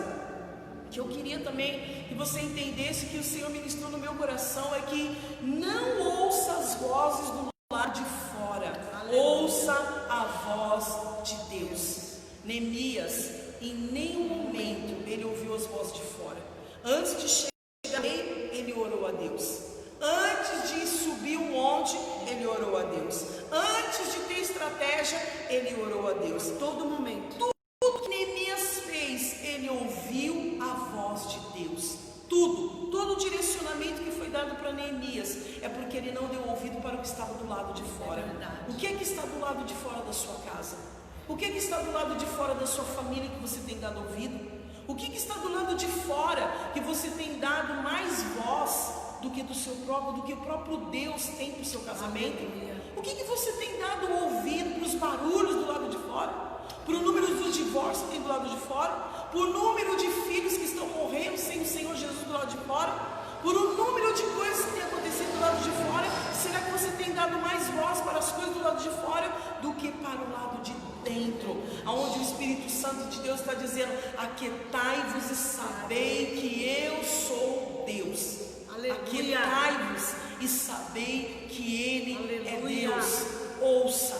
[SPEAKER 2] que eu queria também que você entendesse, que o Senhor ministrou no meu coração, é que não ouça as vozes do lado de fora, ouça a voz de Deus. Neemias, em nenhum momento ele ouviu as vozes de fora. Antes de chegar, ele orou a Deus. Antes de subir o monte, ele orou a Deus. Antes de ter estratégia, ele orou a Deus.
[SPEAKER 1] Todo momento.
[SPEAKER 2] Tudo que Neemias fez, ele ouviu a voz de Deus. Todo o direcionamento que foi dado para Neemias é porque ele não deu ouvido para o que estava do lado de fora. O que é que está do lado de fora da sua casa? O que é que está do lado de fora da sua família que você tem dado ouvido? O que está do lado de fora que você tem dado mais voz do que o próprio Deus tem para o seu casamento? O que você tem dado ouvido para os barulhos do lado de fora? Para o número dos divórcios que tem do lado de fora? Por número de filhos que estão morrendo sem o Senhor Jesus do lado de fora? Por um número de coisas que tem acontecido do lado de fora? Será que você tem dado mais voz para as coisas do lado de fora do que para o lado de dentro, aonde o Espírito Santo de Deus está dizendo: aquietai-vos e sabei que eu sou Deus. Aquietai-vos e sabei que Ele é Deus. Ouça,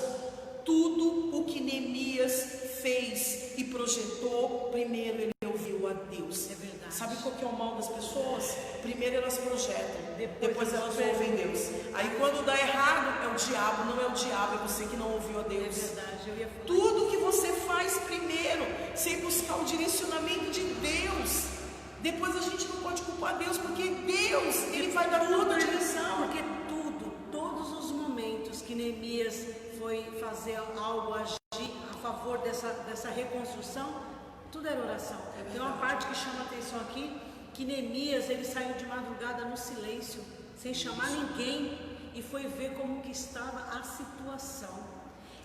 [SPEAKER 2] tudo o que Neemias fez e projetou, primeiro ele ouviu a Deus.
[SPEAKER 1] É verdade.
[SPEAKER 2] Sabe qual que é o mal das pessoas? Primeiro elas projetam, depois elas ouvem Deus. Aí quando dá errado, é o diabo. Não é o diabo, é você que não ouviu a Deus.
[SPEAKER 1] É verdade, eu ia falar.
[SPEAKER 2] Tudo que você faz primeiro, sem buscar o direcionamento de Deus, depois a gente não pode culpar Deus, porque Deus, Ele vai dar toda a direção.
[SPEAKER 1] Porque todos os momentos que Neemias foi fazer algo, agir a favor dessa reconstrução, tudo era oração. Tem uma parte que chama a atenção aqui, que Neemias, ele saiu de madrugada no silêncio, sem chamar ninguém, e foi ver como que estava a situação.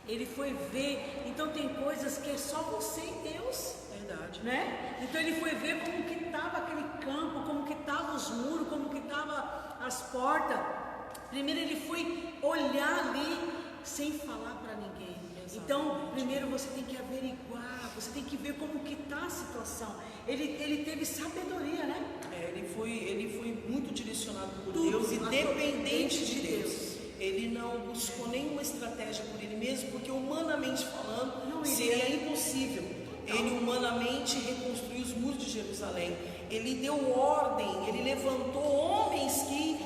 [SPEAKER 1] Ele foi ver. Então tem coisas que é só você e Deus.
[SPEAKER 2] Verdade.
[SPEAKER 1] Né? Então ele foi ver como que estava aquele campo, como que estavam os muros, como que estavam as portas. Primeiro ele foi olhar ali sem falar para ninguém. Exatamente. Então primeiro você tem que averiguar, você tem que ver como que está a situação. Ele teve sabedoria, né?
[SPEAKER 2] Ele foi muito direcionado por Deus e dependente de Deus. Ele não buscou nenhuma estratégia por ele mesmo, porque humanamente falando seria impossível ele humanamente reconstruir os muros de Jerusalém. Ele deu ordem, ele levantou homens que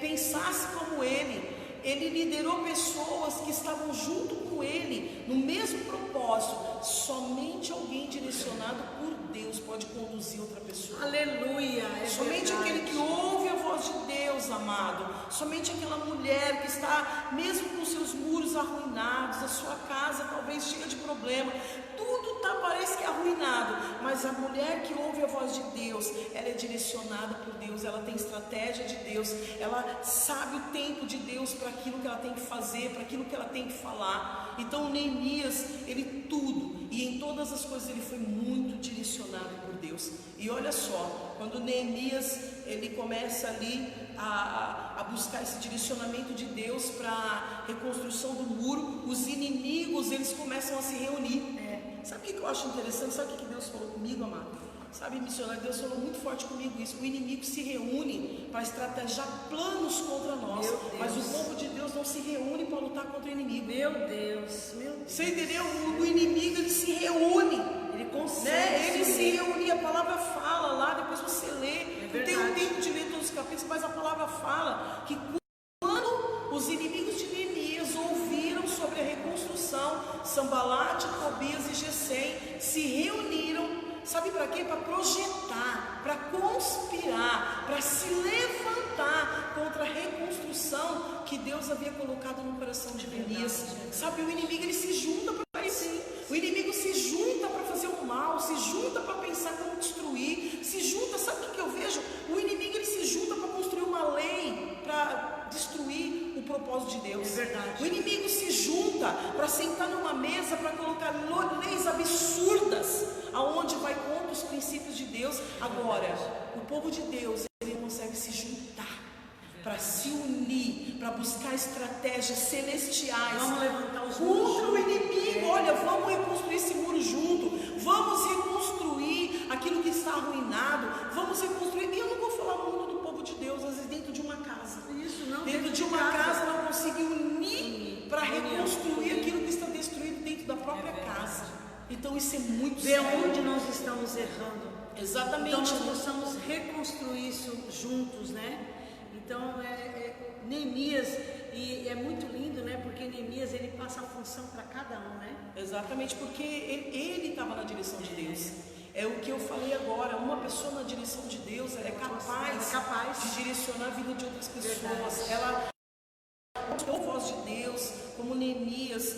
[SPEAKER 2] pensassem como ele. Ele liderou pessoas que estavam junto com ele no mesmo propósito. Somente alguém direcionado por Deus pode conduzir outra pessoa.
[SPEAKER 1] Aleluia!
[SPEAKER 2] Somente aquele que ouve a voz de Deus, amado. Somente aquela mulher que está, mesmo com seus muros arruinados, a sua casa talvez cheia de problema, tudo parece que é arruinado, mas a mulher que ouve a voz de Deus, ela é direcionada por Deus, ela tem estratégia de Deus, ela sabe o tempo de Deus para aquilo que ela tem que fazer, para aquilo que ela tem que falar. Então Neemias, ele tudo, e em todas as coisas ele foi muito direcionado por Deus. E olha só, quando Neemias ele começa ali a buscar esse direcionamento de Deus para a reconstrução do muro, os inimigos eles começam a se reunir. Sabe o que eu acho interessante? Sabe o que Deus falou comigo, amado? Sabe, missionário, Deus falou muito forte comigo isso. O inimigo se reúne para estrategiar planos contra nós, mas o povo de Deus não se reúne para lutar contra o inimigo.
[SPEAKER 1] Meu Deus, meu Deus.
[SPEAKER 2] Você entendeu? O inimigo, ele se reúne.
[SPEAKER 1] Ele consegue.
[SPEAKER 2] Né? Ele se reúne, a palavra fala lá, depois você lê. Não tem um tempo de ler todos os capítulos, mas a palavra fala que quando os inimigos de Neemias ouviram sobre a reconstrução, Sambalate, Tobias e Gesem se reuniram. Sabe para quê? Para projetar, para conspirar, para se levantar contra a reconstrução que Deus havia colocado no coração de Neemias. Sabe, o inimigo, ele se junta para isso. O inimigo se junta para fazer o mal, se junta para pensar como destruir, se junta, sabe o que eu vejo? O inimigo, ele se junta para construir uma lei, para destruir o propósito de Deus.
[SPEAKER 1] É verdade.
[SPEAKER 2] O inimigo se junta para sentar numa mesa, para colocar leis absurdas, aonde vai contra os princípios de Deus. Agora, o povo de Deus, ele consegue se juntar para se unir, para buscar estratégias celestiais.
[SPEAKER 1] Vamos levantar os
[SPEAKER 2] muros
[SPEAKER 1] contra
[SPEAKER 2] o inimigo. Olha, vamos reconstruir esse muro junto. Vamos reconstruir aquilo que está arruinado. Vamos reconstruir. E eu não vou falar muito do povo de Deus, às vezes dentro de uma casa.
[SPEAKER 1] Isso, não.
[SPEAKER 2] Dentro de uma casa não consegue unir para reconstruir aquilo que está destruído dentro da própria casa. Então isso é muito
[SPEAKER 1] sério.
[SPEAKER 2] Ver
[SPEAKER 1] onde nós estamos errando.
[SPEAKER 2] Exatamente.
[SPEAKER 1] Então nós possamos reconstruir isso juntos, né? Então Neemias, e é muito lindo, né? Porque Neemias, ele passa a função para cada um, né?
[SPEAKER 2] Exatamente, porque ele estava na direção de Deus. É o que eu falei agora, uma pessoa na direção de Deus, ela é capaz de direcionar a vida de outras pessoas. Verdade. Ela ouviu a voz de Deus, como Neemias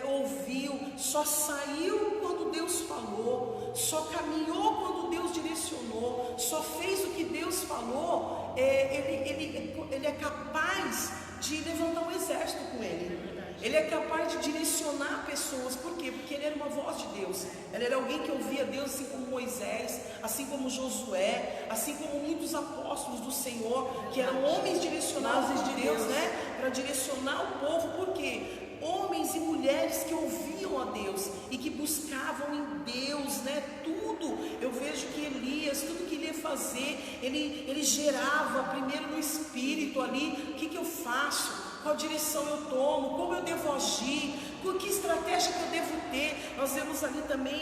[SPEAKER 2] ouviu, só saiu quando Deus falou, só caminhou quando Deus direcionou, só fez o que Deus falou. Ele é capaz de levantar um exército com ele. Ele é capaz de direcionar pessoas. Por quê? Porque ele era uma voz de Deus. Ele era alguém que ouvia Deus, assim como Moisés, assim como Josué, assim como muitos apóstolos do Senhor, que eram homens direcionados de Deus, né? Para direcionar o povo. Por quê? Homens e mulheres que ouviam a Deus e que buscavam em Deus, né? Tudo. Eu vejo que Elias, tudo que ele ia fazer, ele gerava primeiro no espírito ali. O que eu faço? Qual direção eu tomo? Como eu devo agir? Que estratégia que eu devo ter? Nós vemos ali também,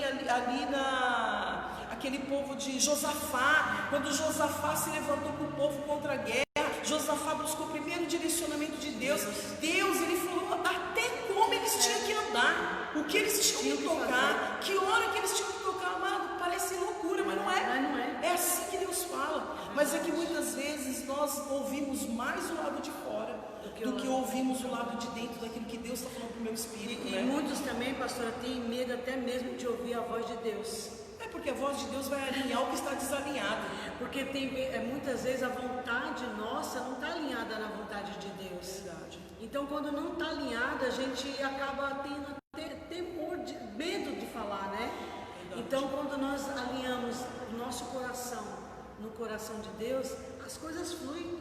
[SPEAKER 2] aquele povo de Josafá. Quando Josafá se levantou com o povo contra a guerra, Josafá buscou primeiro o direcionamento de Deus. Deus, ele falou até como eles tinham que andar, o que eles tinham que tocar, que hora que eles tinham que tocar. Amado, parece loucura, mas não é. É assim que Deus fala. Mas é que muitas vezes nós ouvimos mais o lado de fora do que ouvimos o lado de dentro daquilo que Deus está falando para o meu espírito.
[SPEAKER 1] E muitos também, pastora, têm medo até mesmo de ouvir a voz de Deus.
[SPEAKER 2] É porque a voz de Deus vai alinhar o que está desalinhado.
[SPEAKER 1] Porque muitas vezes a vontade nossa não está alinhada na vontade de Deus.
[SPEAKER 2] Verdade.
[SPEAKER 1] Então, quando não está alinhada, a gente acaba tendo temor, medo de falar, né? Verdade. Então, quando nós alinhamos o nosso coração no coração de Deus, as coisas fluem,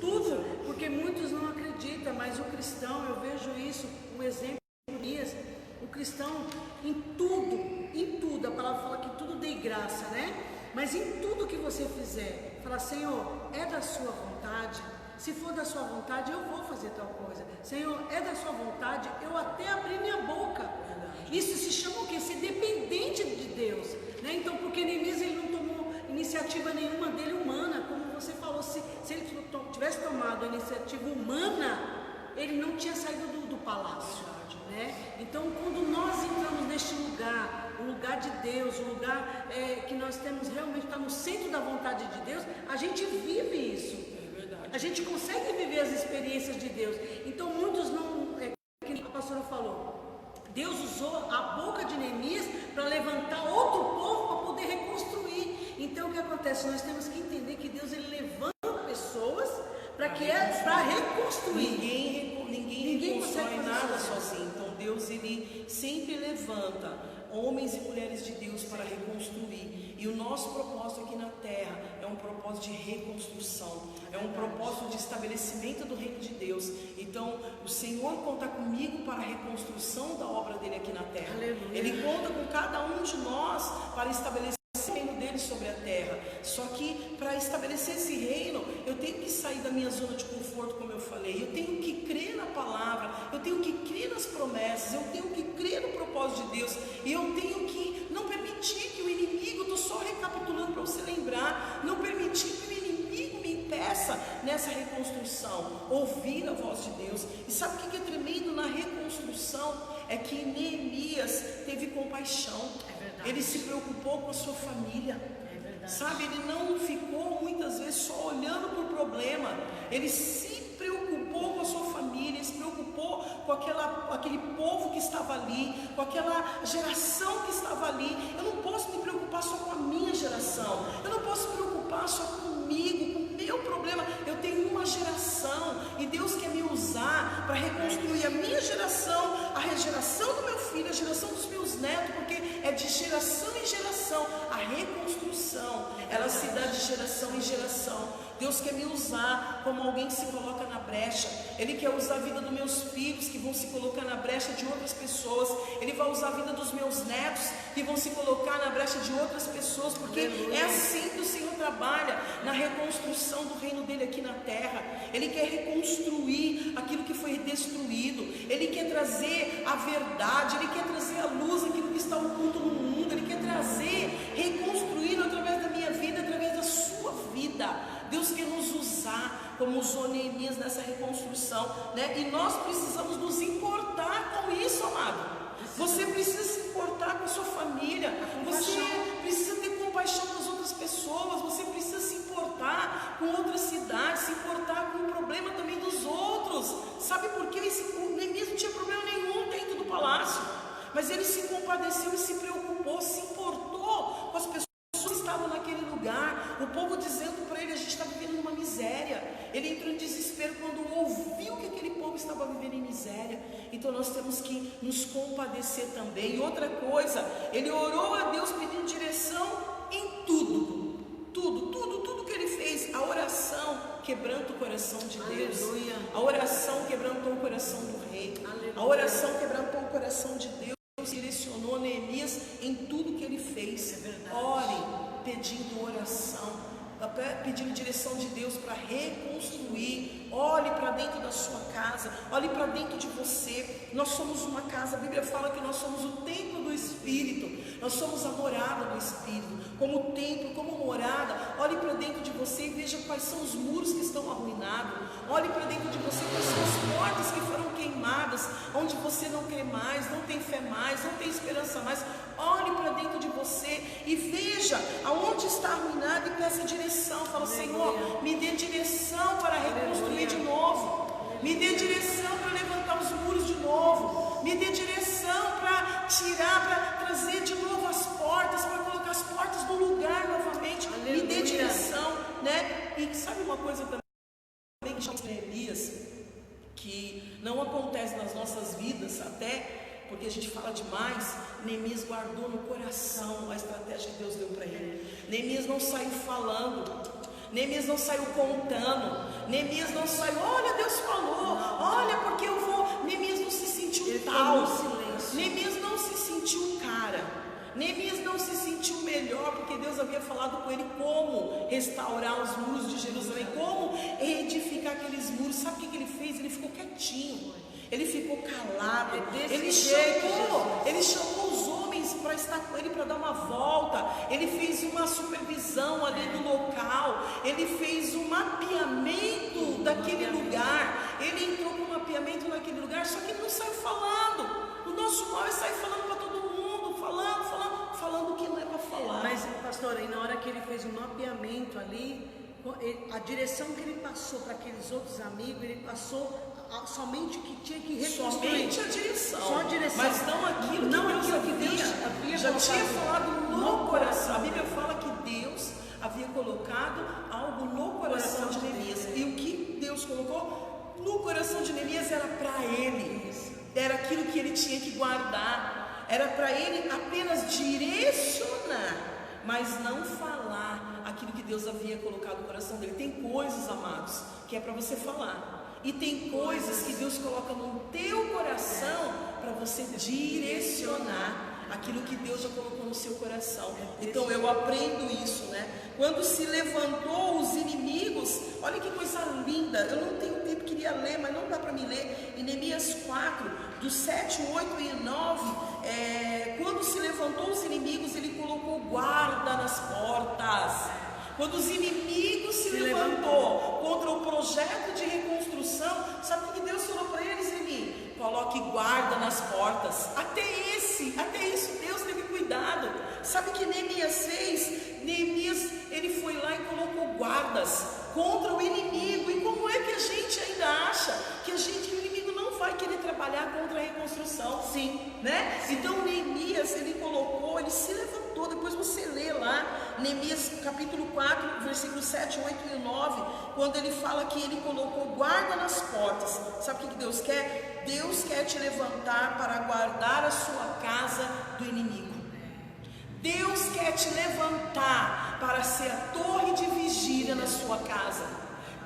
[SPEAKER 1] tudo, porque muitos não acreditam, mas o cristão, eu vejo isso, um exemplo dias, o cristão em tudo, a palavra fala que tudo dê graça, né? Mas em tudo que você fizer, fala, Senhor, é da sua vontade? Se for da sua vontade, eu vou fazer tal coisa. Senhor, é da sua vontade, eu até abri minha boca. Isso se chama o quê? Ser dependente de Deus, né? Então, porque Neemias, ele não tomou iniciativa nenhuma dele humana, como você falou, se ele tivesse tomado a iniciativa humana, ele não tinha saído do palácio, né? Então, quando nós entramos neste lugar, o lugar de Deus, o lugar que nós temos realmente, está no centro da vontade de Deus, a gente vive isso. A gente consegue viver as experiências de Deus. Então, muitos não, que a pastora falou, Deus usou a boca de Neemias para levantar outro povo para poder reconstruir. Então, o que acontece? Nós temos que entender que Deus, ele levanta pessoas para reconstruir.
[SPEAKER 2] Ninguém constrói nada sozinho. Então, Deus, ele sempre levanta homens e mulheres de Deus para reconstruir. E o nosso propósito aqui na terra é um propósito de reconstrução, é um propósito de estabelecimento do reino de Deus. Então, o Senhor conta comigo para a reconstrução da obra dele aqui na terra. Aleluia. Ele conta com cada um de nós para estabelecer reino dele sobre a terra. Só que para estabelecer esse reino, eu tenho que sair da minha zona de conforto, como eu falei. Eu tenho que crer na palavra, eu tenho que crer nas promessas, eu tenho que crer no propósito de Deus. E eu tenho que não permitir que o inimigo, estou só recapitulando para você lembrar, não permitir que o inimigo me impeça nessa reconstrução, ouvir a voz de Deus. E sabe o que é tremendo na reconstrução? É que Neemias teve compaixão. Ele se preocupou com a sua família. Sabe, ele não ficou muitas vezes só olhando para o problema. Ele se preocupou com a sua família, ele se preocupou com aquele povo que estava ali, com aquela geração que estava ali. Eu não posso me preocupar só com a minha geração, eu não posso me preocupar só comigo, com o meu problema. Eu tenho uma geração e Deus quer me usar para reconstruir a minha geração, a geração do meu filho, a geração dos meus netos, porque é de geração em geração. A reconstrução, ela se dá de geração em geração. Deus quer me usar como alguém que se coloca na brecha. Ele quer usar a vida dos meus filhos, que vão se colocar na brecha de outras pessoas. Ele vai usar a vida dos meus netos, que vão se colocar na brecha de outras pessoas, porque é assim que o Senhor trabalha na reconstrução do reino dele aqui na terra. Ele quer reconstruir aquilo que foi destruído. Ele quer trazer a verdade, ele quer trazer à luz aquilo que está oculto no mundo. Ele quer trazer, reconstruindo através da minha vida, através da sua vida. Deus quer nos usar como usou Neemias nessa reconstrução, né? E nós precisamos nos importar com isso, amado. Você precisa se importar com a sua família, você precisa ter compaixão com as outras pessoas, você precisa se importar com outras cidades, se importar com o problema também dos outros. Sabe por quê? O Neemias não tinha problema nenhum dentro do palácio, mas ele se compadeceu e se preocupou, se importou com as pessoas que estavam naquele lugar. O povo dizendo para ele: a gente está vivendo numa miséria. Ele entrou em desespero quando ouviu que aquele povo estava vivendo em miséria. Então nós temos que nos compadecer também. E outra coisa, ele orou a Deus pedindo direção em tudo que ele fez. A oração quebranta o coração de Deus. Aleluia. A oração quebrantou o coração do rei. Aleluia. A oração quebrantou o coração de Deus. Direcionou Neemias em tudo que ele fez. Ore pedindo oração, pedindo direção de Deus para reconstruir. Olhe para dentro da sua casa, olhe para dentro de você. Nós somos uma casa, a Bíblia fala que nós somos o templo do Espírito, nós somos a morada do Espírito. Como templo, como morada, olhe para dentro de você e veja quais são os muros que estão arruinados. Olhe para dentro de você quais são as portas que foram queimadas, onde você não crê mais, não tem fé mais, não tem esperança mais. Olhe para dentro de você e veja aonde está arruinado e peça direção. Fala: Senhor, me dê direção para reconstruir de novo, me dê direção para levantar os muros de novo, me dê direção para tirar, para trazer de novo as portas, para colocar as portas no lugar novamente. Aleluia. Me dê direção, né? E sabe uma coisa também que chama Neemias, que não acontece nas nossas vidas, até porque a gente fala demais. Neemias guardou no coração a estratégia que Deus deu para ele. Neemias não saiu falando, Neemias não saiu contando, Neemias não saiu: olha, Deus falou, olha, porque eu vou. Neemias não se sentiu tal, Neemias não se sentiu cara, Neemias não se sentiu melhor, porque Deus havia falado com ele como restaurar os muros de Jerusalém, como edificar aqueles muros. Sabe o que ele fez? Ele ficou quietinho, ele ficou calado, ele chamou os homens para estar com ele, para dar uma volta. Ele fez uma supervisão ali do local, ele fez um mapeamento daquele lugar, ele entrou com um mapeamento naquele lugar. Só que ele não saiu falando. O nosso mal é sair falando para todo mundo, falando o que não é para falar.
[SPEAKER 1] Mas, pastora, e na hora que ele fez o mapeamento ali, a direção que ele passou para aqueles outros amigos, ele passou somente o que tinha que reconstruir.
[SPEAKER 2] Somente a direção.
[SPEAKER 1] Só a direção.
[SPEAKER 2] Mas não aquilo que Deus havia já tinha falado no coração. A Bíblia fala que Deus havia colocado algo no coração de Neemias. E o que Deus colocou no coração de Neemias era para ele. Era aquilo que ele tinha que guardar. Era para ele apenas direcionar, mas não falar aquilo que Deus havia colocado no coração dele. Tem coisas, amados, que é para você falar. E tem coisas que Deus coloca no teu coração para você direcionar. aquilo que Deus já colocou no seu coração. Então eu aprendo isso, né? Quando se levantou os inimigos, olha que coisa linda, eu não tenho tempo, queria ler, mas não dá para me ler, em Neemias 4, do 7, 8 e 9, quando se levantou os inimigos, ele colocou guarda nas portas. Quando os inimigos se levantou contra o projeto de reconstrução, sabe o que Deus falou para eles, Eli? Coloque guarda nas portas. Até isso Deus teve cuidado. Sabe que Neemias fez? Neemias, ele foi lá e colocou guardas contra o inimigo. E como é que a gente ainda acha que o inimigo não vai querer trabalhar contra a reconstrução? Sim, né? Então Neemias, ele se levantou. Depois você lê lá, Neemias capítulo 4, versículos 7, 8 e 9, quando ele fala que ele colocou guarda nas portas. Sabe o que Deus quer? Deus quer te levantar para guardar a sua casa do inimigo. Deus quer te levantar para ser a torre de vigília na sua casa.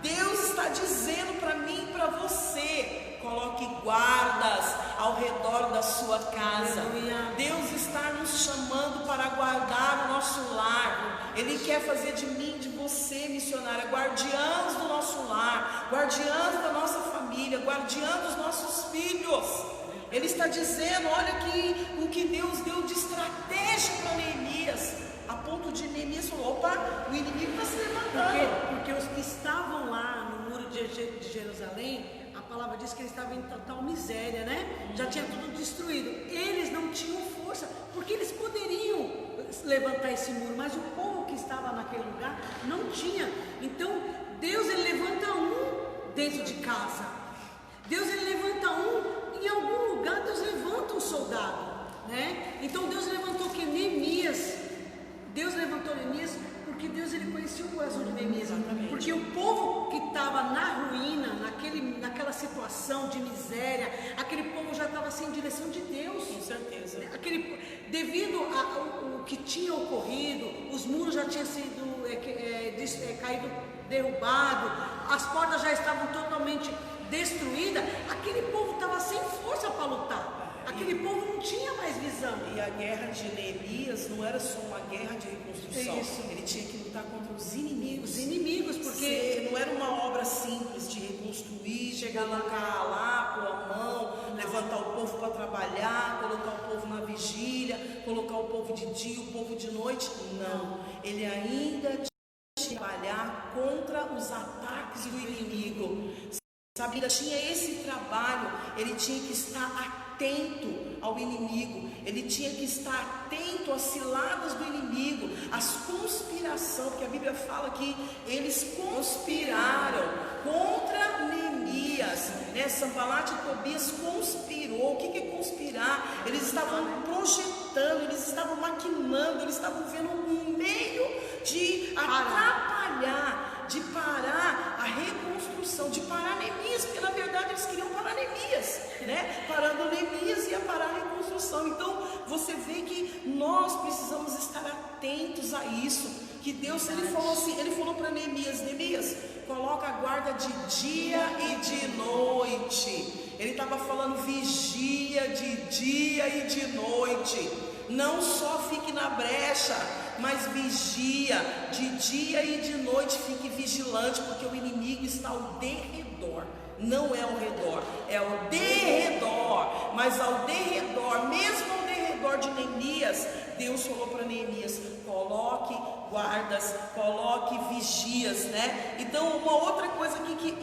[SPEAKER 2] Deus está dizendo para mim e para você: coloque guardas ao redor da sua casa. Deus está nos chamando para guardar o nosso lar. Ele quer fazer de mim, de você, missionária, guardiãs do nosso lar, guardiãs da nossa família, guardiãs dos nossos filhos. Ele está dizendo, olha aqui o que Deus deu de estratégia para Neemias, a ponto de Neemias falar: opa, o inimigo está se levantando.
[SPEAKER 1] Porque os que estavam lá no muro de Jerusalém, a palavra diz que eles estavam em total miséria, né? Já tinha tudo destruído. Eles não tinham força, porque eles poderiam levantar esse muro, mas o povo que estava naquele lugar não tinha. Então Deus, ele levanta um dentro de casa. Deus, ele levanta um em algum lugar. Deus levanta um soldado, né? Então Deus levantou Neemias. Deus levantou Neemias porque Deus, ele conhecia o coração de Neemias.
[SPEAKER 2] Exatamente.
[SPEAKER 1] Porque o povo que estava na ruína, naquela situação de miséria, aquele povo já estava sem direção de Deus.
[SPEAKER 2] Com certeza.
[SPEAKER 1] Devido ao que tinha ocorrido, os muros já tinham sido caído, derrubado, as portas já estavam totalmente destruídas. Aquele povo estava sem força para lutar. Aquele povo não tinha mais visão.
[SPEAKER 2] E a guerra de Neemias não era só uma guerra de reconstrução.
[SPEAKER 1] Isso.
[SPEAKER 2] Ele tinha que lutar contra os inimigos.
[SPEAKER 1] Os inimigos, porque
[SPEAKER 2] não era uma obra simples de reconstruir, chegar lá, pôr a mão, levantar o povo para trabalhar, colocar o povo na vigília, colocar o povo de dia, o povo de noite. Não. Ele ainda tinha que trabalhar contra os ataques do inimigo. Sabe, ainda tinha esse trabalho. Ele tinha que estar atento ao inimigo, ele tinha que estar atento às ciladas do inimigo, às conspirações, porque a Bíblia fala que eles conspiraram contra Neemias, né? Sanbalat e Tobias conspirou. O que é conspirar? Eles estavam projetando, eles estavam maquinando, eles estavam vendo um meio de atrapalhar, de parar a reconstrução, de parar Neemias, porque na verdade eles queriam parar Neemias, né? Parando Neemias ia parar a reconstrução. Então você vê que nós precisamos estar atentos a isso. Que Deus, ele falou assim, ele falou para Neemias: Neemias, coloca a guarda de dia e de noite. Ele estava falando vigia de dia e de noite. Não só fique na brecha, mas vigia de dia e de noite. Fique vigilante, porque o inimigo está ao derredor. Não é ao redor, é ao derredor. Mas ao derredor, mesmo ao derredor de Neemias, Deus falou para Neemias: coloque guardas, coloque vigias, né? Então, uma outra coisa aqui,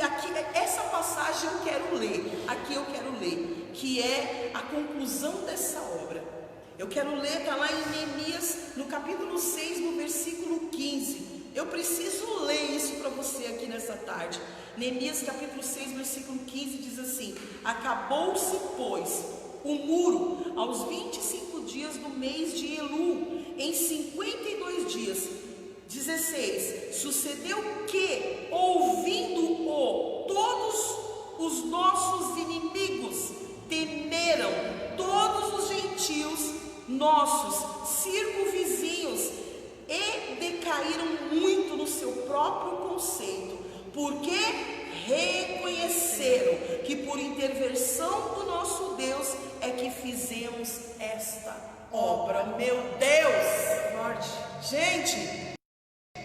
[SPEAKER 2] essa passagem eu quero ler, que é a conclusão dessa obra. Eu quero ler, está lá em Neemias, no capítulo 6, no versículo 15. Eu preciso ler isso para você aqui nessa tarde. Neemias capítulo 6, versículo 15 diz assim: acabou-se, pois, o muro aos 25 dias do mês de Elul, em 52 dias. 16. Sucedeu que, ouvindo-o, todos os nossos inimigos temeram, todos os gentios nossos circunvizinhos, e decaíram muito no seu próprio conceito, porque reconheceram que por intervenção do nosso Deus é que fizemos esta obra. Meu Deus!
[SPEAKER 1] Forte.
[SPEAKER 2] Gente,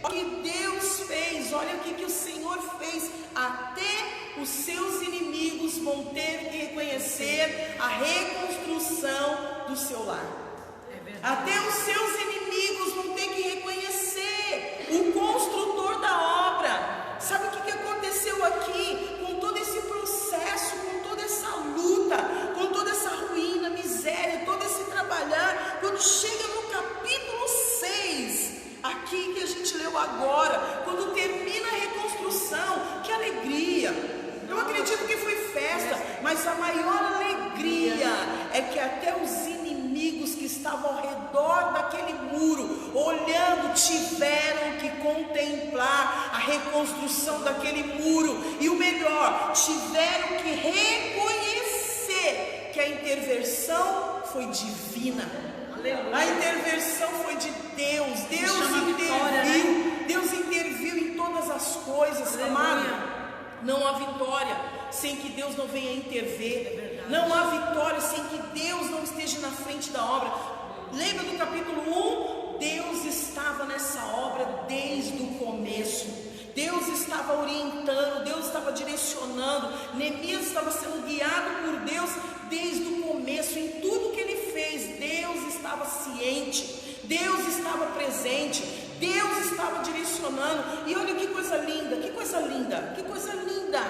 [SPEAKER 2] o que Deus fez, olha o que o Senhor fez. Até os seus inimigos vão ter que reconhecer a reconstrução do seu lar. Até os seus inimigos vão ter que reconhecer o construtor da obra. Sabe o que aconteceu aqui? Com todo esse processo, com toda essa luta, com toda essa ruína, miséria, todo esse trabalhar, quando chega no capítulo 6, aqui que a gente leu agora, quando termina a reconstrução, que alegria! Eu acredito que foi festa, mas a maior alegria é que até os inimigos que estavam ao redor daquele muro, olhando, tiveram que contemplar a reconstrução daquele muro, e o melhor, tiveram que reconhecer que a intervenção foi divina. Aleluia. A intervenção foi de Deus. Deus interviu em todas as coisas, amado. Não há vitória sem que Deus não venha intervir. Não há vitória sem que Deus não esteja na frente da obra. Lembra do capítulo 1? Deus estava nessa obra desde o começo. Deus estava orientando, Deus estava direcionando. Neemias estava sendo guiado por Deus desde o começo. Em tudo que ele fez, Deus estava ciente, Deus estava presente, Deus estava direcionando. E olha que coisa linda, que coisa linda, que coisa linda.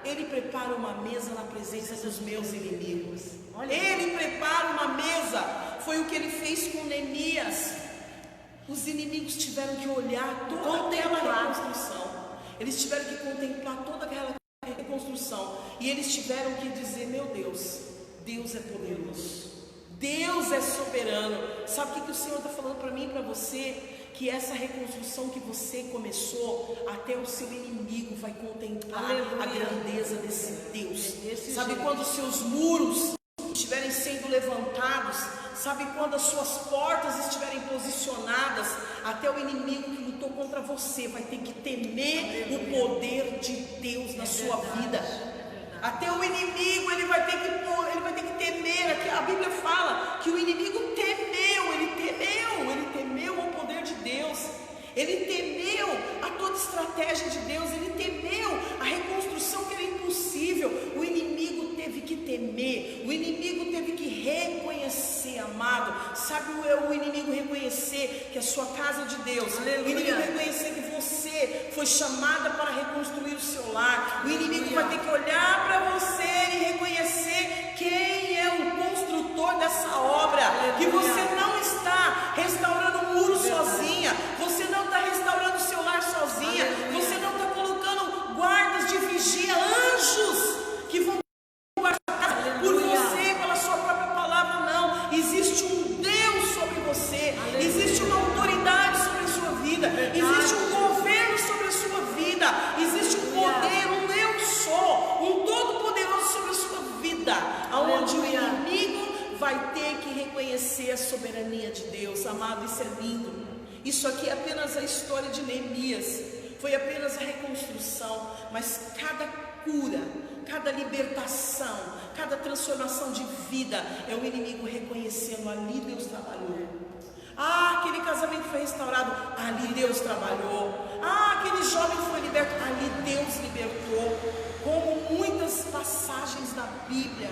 [SPEAKER 2] Ele prepara uma mesa na presença dos meus inimigos. Ele prepara uma mesa. Foi o que ele fez com Neemias. Os inimigos tiveram que olhar toda aquela reconstrução. Eles tiveram que contemplar toda aquela reconstrução. E eles tiveram que dizer: meu Deus, Deus é poderoso, Deus é soberano. Sabe o que o Senhor está falando para mim e para você? Que essa reconstrução que você começou, até o seu inimigo vai contemplar a grandeza desse Deus. Sabe quando os seus muros estiverem sendo levantados, sabe quando as suas portas estiverem posicionadas, até o inimigo que lutou contra você vai ter que temer o poder de Deus na sua vida. Até o inimigo ele vai ter que temer. Aqui a Bíblia fala que o inimigo temeu ao poder de Deus. Ele temeu a toda estratégia de Deus. Ele temeu a reconstrução que era impossível. O inimigo teve que temer. O inimigo teve que reconhecer, amado. Sabe o inimigo reconhecer que a sua casa é de Deus. Aleluia. O inimigo reconhecer que você foi chamada para reconstruir o seu lar. O inimigo vai ter que olhar para você e reconhecer quem é o construtor dessa obra. Aleluia. Que você não está restaurando o muro sozinha. Você não está restaurando o seu lar sozinha. Aleluia. Você não está colocando guardas de vigia, anjos que vão guardar por você, pela sua própria palavra. Não, existe um Deus sobre você. Aleluia. Existe uma autoridade sobre a sua vida. Existe um governo sobre a sua vida. Existe um poder, um eu sou, um todo-poderoso sobre a sua vida, aonde o inimigo vai ter que reconhecer a soberania de Deus. Amado, isso é lindo. Isso aqui é apenas a história de Neemias, foi apenas a reconstrução, mas cada cura, cada libertação, cada transformação de vida é o inimigo reconhecendo: ali Deus trabalhou. Aquele casamento foi restaurado, ali Deus trabalhou. Aquele jovem foi liberto, ali Deus libertou. Como muitas passagens na Bíblia,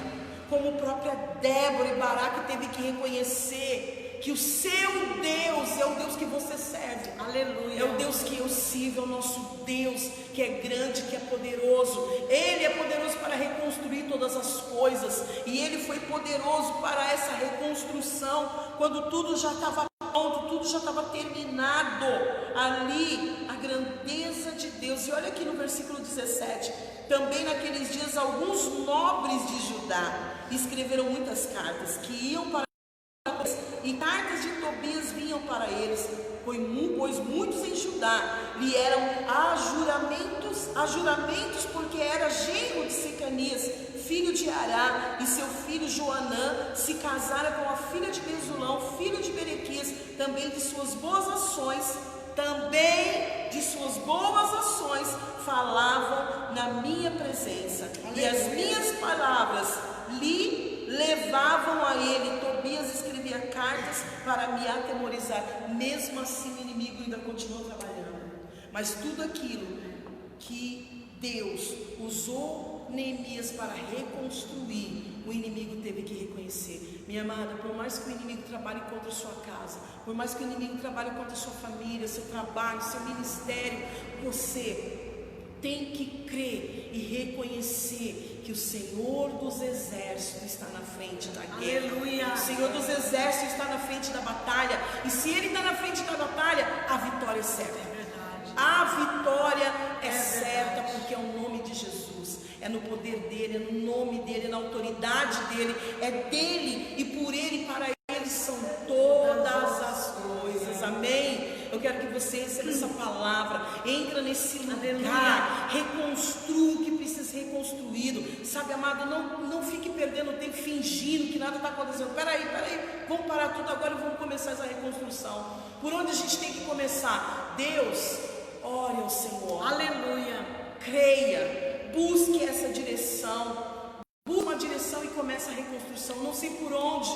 [SPEAKER 2] como a própria Débora e Baraque teve que reconhecer que o seu Deus é o Deus que você serve. Aleluia. É o Deus que eu sirvo, é o nosso Deus que é grande, que é poderoso. Ele é poderoso para reconstruir todas as coisas. E Ele foi poderoso para essa reconstrução, quando tudo já estava pronto, tudo já estava terminado. Ali, a grandeza de Deus. E olha aqui no versículo 17. Também naqueles dias alguns nobres de Judá escreveram muitas cartas que iam para e cartas de Tobias vinham para eles, pois muitos em Judá vieram a juramentos, porque era genro de Secanias, filho de Ará, e seu filho Joanã se casara com a filha de Mesulão, filho de Berequias, também de suas boas ações falavam na minha presença, e as minhas palavras lhe levaram levavam a ele. Tobias escrevia cartas para me atemorizar. Mesmo assim o inimigo ainda continuou trabalhando. Mas tudo aquilo que Deus usou Neemias para reconstruir, o inimigo teve que reconhecer. Minha amada, por mais que o inimigo trabalhe contra a sua casa, por mais que o inimigo trabalhe contra a sua família, seu trabalho, seu ministério, você tem que crer e reconhecer que o Senhor dos Exércitos está na frente da guerra.
[SPEAKER 1] Aleluia.
[SPEAKER 2] O Senhor dos Exércitos está na frente da batalha. E se Ele está na frente da batalha, a vitória é certa.
[SPEAKER 1] É verdade.
[SPEAKER 2] A vitória é certa, porque é o nome de Jesus. É no poder dEle, é no nome dEle, é na autoridade dEle. É dEle e por Ele e para Ele são todas as coisas. Amém? Eu quero que você receba essa palavra. Entra nesse lugar, reconstrua o que precisa ser reconstruído. Sabe, amado, não fique perdendo tempo fingindo que nada está acontecendo. Peraí, vamos parar tudo agora e vamos começar essa reconstrução. Por onde a gente tem que começar? Deus, ore ao Senhor.
[SPEAKER 1] Aleluia.
[SPEAKER 2] Creia, busque essa direção. Busque uma direção e comece a reconstrução. Não sei por onde.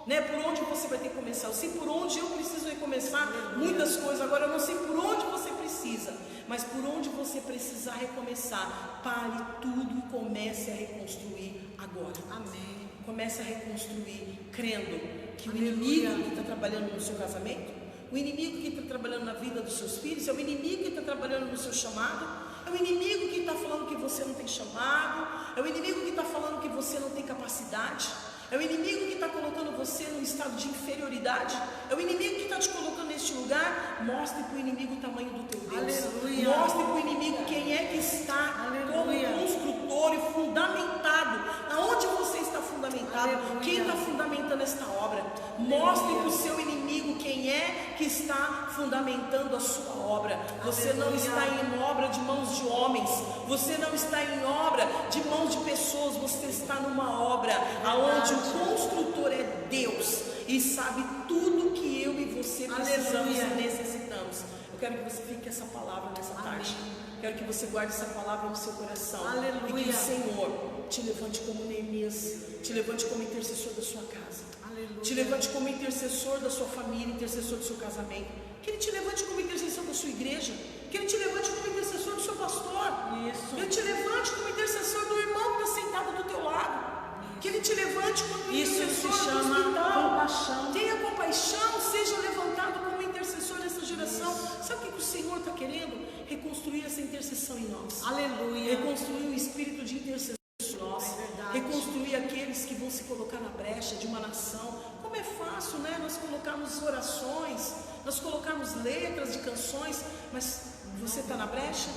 [SPEAKER 2] Por onde você vai ter que começar? Eu sei por onde eu preciso recomeçar muitas coisas. Agora eu não sei por onde você precisa, mas por onde você precisar recomeçar, pare tudo e comece a reconstruir agora.
[SPEAKER 1] Amém.
[SPEAKER 2] Comece a reconstruir crendo que o inimigo que está trabalhando no seu casamento, o inimigo que está trabalhando na vida dos seus filhos, é o inimigo que está trabalhando no seu chamado, é o inimigo que está falando que você não tem chamado, é o inimigo que está falando que você não tem capacidade. É o inimigo que está colocando você num estado de inferioridade. É o inimigo que está te colocando neste lugar. Mostre para o inimigo o tamanho do teu Deus.
[SPEAKER 1] Aleluia.
[SPEAKER 2] Mostre para o inimigo quem é que está como construtor e fundamentado. Aonde você está fundamentado?
[SPEAKER 1] Aleluia.
[SPEAKER 2] Quem está fundamentando esta obra? Mostre para o seu inimigo quem é que está fundamentando a sua obra. Você não está em obra de mãos de homens. Você não está em obra de mãos de pessoas. Você está numa obra aonde o construtor é Deus e sabe tudo que eu e você precisamos e necessitamos. Eu quero que você fique com essa palavra nessa tarde. Quero que você guarde essa palavra no seu coração.
[SPEAKER 1] Aleluia.
[SPEAKER 2] E que o Senhor te levante como Neemias, te levante como intercessor da sua casa.
[SPEAKER 1] Aleluia.
[SPEAKER 2] Te levante como intercessor da sua família, intercessor do seu casamento. Que Ele te levante como intercessor da sua igreja. Que Ele te levante como intercessor do seu pastor.
[SPEAKER 1] Isso.
[SPEAKER 2] Que Ele te levante como intercessor do irmão que está sentado do teu lado. Que Ele te levante como intercessor do hospital.
[SPEAKER 1] Compaixão.
[SPEAKER 2] Tenha compaixão, seja levantado como intercessor dessa geração. Sabe o que o Senhor está querendo? Reconstruir essa intercessão em nós.
[SPEAKER 1] Aleluia.
[SPEAKER 2] Reconstruir um espírito de intercessão em nós. Reconstruir aqueles que vão se colocar na brecha de uma nação. Como é fácil, nós colocarmos orações, nós colocarmos letras de canções, mas você está na brecha?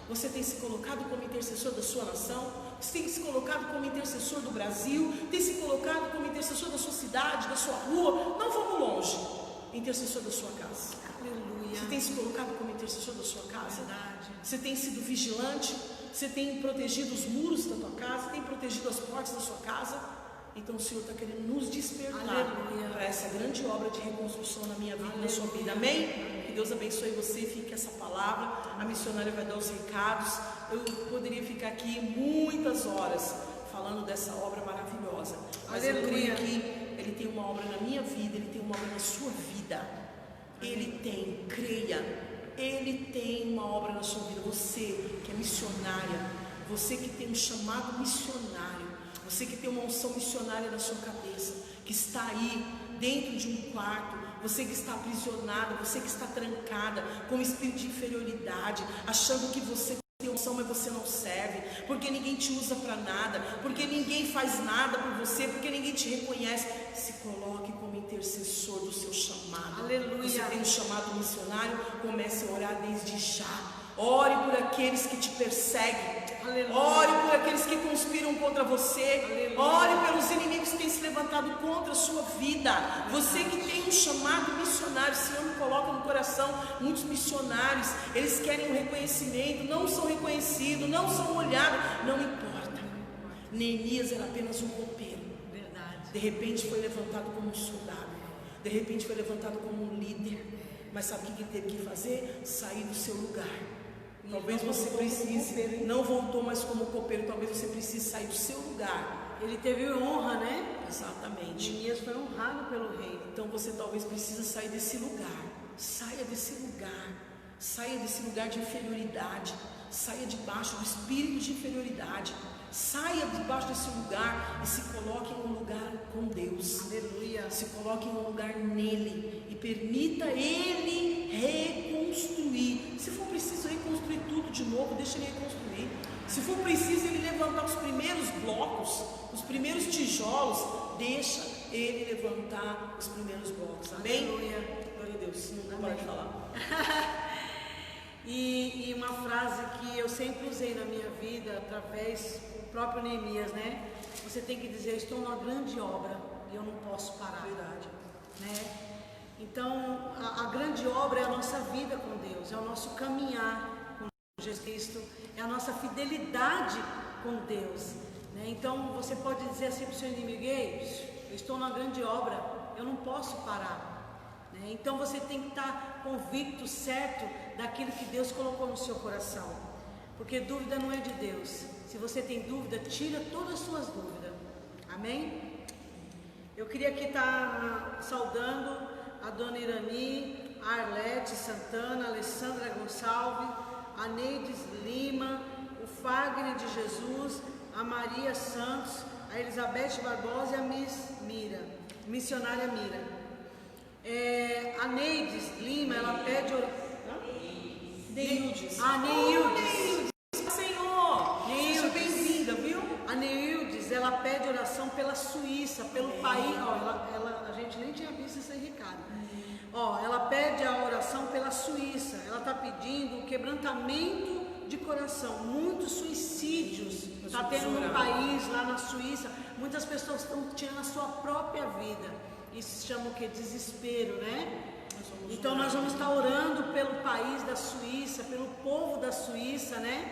[SPEAKER 2] Você tem se colocado como intercessor da sua nação? Você tem se colocado como intercessor do Brasil? Tem se colocado como intercessor da sua cidade, da sua rua? Não vamos longe. Intercessor da sua casa.
[SPEAKER 1] Aleluia.
[SPEAKER 2] Você tem se colocado como intercessor da sua casa?
[SPEAKER 1] Verdade.
[SPEAKER 2] Você tem sido vigilante? Você tem protegido os muros da tua casa? Tem protegido as portas da sua casa? Então o Senhor está querendo nos despertar para essa grande obra de reconstrução na minha vida e na sua vida. Amém? Que Deus abençoe você, fique com essa palavra. A missionária vai dar os recados. Eu poderia ficar aqui muitas horas falando dessa obra maravilhosa, mas eu creio que Ele tem uma obra na minha vida, Ele tem uma obra na sua vida. Ele tem, creia, Ele tem uma obra na sua vida. Você que é missionária, você que tem um chamado missionário, você que tem uma unção missionária na sua cabeça, que está aí dentro de um quarto, você que está aprisionada, você que está trancada com um espírito de inferioridade, achando que você tem unção, mas você não serve, porque ninguém te usa para nada, porque ninguém faz nada por você, porque ninguém te reconhece. Se coloque como intercessor do seu chamado.
[SPEAKER 1] Aleluia.
[SPEAKER 2] Você tem um chamado missionário, comece a orar desde já. Ore por aqueles que te perseguem. Aleluia. Ore por aqueles que conspiram contra você. Aleluia. Ore pelos inimigos que têm se levantado contra a sua vida. Você que tem um chamado missionário, o Senhor me coloca no coração muitos missionários. Eles querem um reconhecimento, não são reconhecidos, não são olhados. Não importa. Neemias era apenas um roupeiro.
[SPEAKER 1] Verdade.
[SPEAKER 2] De repente foi levantado como um soldado. De repente foi levantado como um líder. Mas sabe o que ele teve que fazer? Sair do seu lugar. Talvez você precise, não voltou mais como copeiro, talvez você precise sair do seu lugar.
[SPEAKER 1] Ele teve honra, né?
[SPEAKER 2] Exatamente.
[SPEAKER 1] Neemias foi honrado pelo rei.
[SPEAKER 2] Então você talvez precisa sair desse lugar. Saia desse lugar. Saia desse lugar de inferioridade. Saia debaixo do espírito de inferioridade. Saia debaixo desse lugar e se coloque em um lugar com Deus.
[SPEAKER 1] Aleluia.
[SPEAKER 2] Se coloque em um lugar nele e permita ele reconstruir. Se for preciso reconstruir tudo de novo, deixa ele reconstruir. Se for preciso ele levantar os primeiros blocos, os primeiros tijolos, deixa ele levantar os primeiros blocos. Amém?
[SPEAKER 1] Aleluia.
[SPEAKER 2] Glória a Deus. Não pode falar.
[SPEAKER 1] E uma frase que eu sempre usei na minha vida, através do próprio Neemias, né? Você tem que dizer: estou numa grande obra e eu não posso parar.
[SPEAKER 2] Verdade.
[SPEAKER 1] Né? Então, a grande obra é a nossa vida com Deus, é o nosso caminhar com Jesus Cristo, é a nossa fidelidade com Deus. Né? Então, você pode dizer assim para o seu inimigo: ei, eu estou numa grande obra, eu não posso parar. Então você tem que estar convicto, certo, daquilo que Deus colocou no seu coração, porque dúvida não é de Deus. Se você tem dúvida, tira todas as suas dúvidas. Amém? Eu queria aqui estar saudando a dona Irani, a Arlete Santana, a Alessandra Gonçalves, a Neides Lima, o Fagner de Jesus, a Maria Santos, a Elizabeth Barbosa e a missionária Mira. A Neides Lima, ela pede
[SPEAKER 2] Neildes.
[SPEAKER 1] A Neildes.
[SPEAKER 2] Senhor, seja bem-vinda, viu?
[SPEAKER 1] A Neildes, ela pede oração pela Suíça, pelo país. A gente nem tinha visto esse recado. Ela pede a oração pela Suíça. Ela está pedindo o quebrantamento de coração. Muitos suicídios está tendo no país, lá na Suíça. Muitas pessoas estão tirando a sua própria vida. Isso se chama o que? Desespero, né? Então nós vamos estar orando pelo país da Suíça, pelo povo da Suíça, né?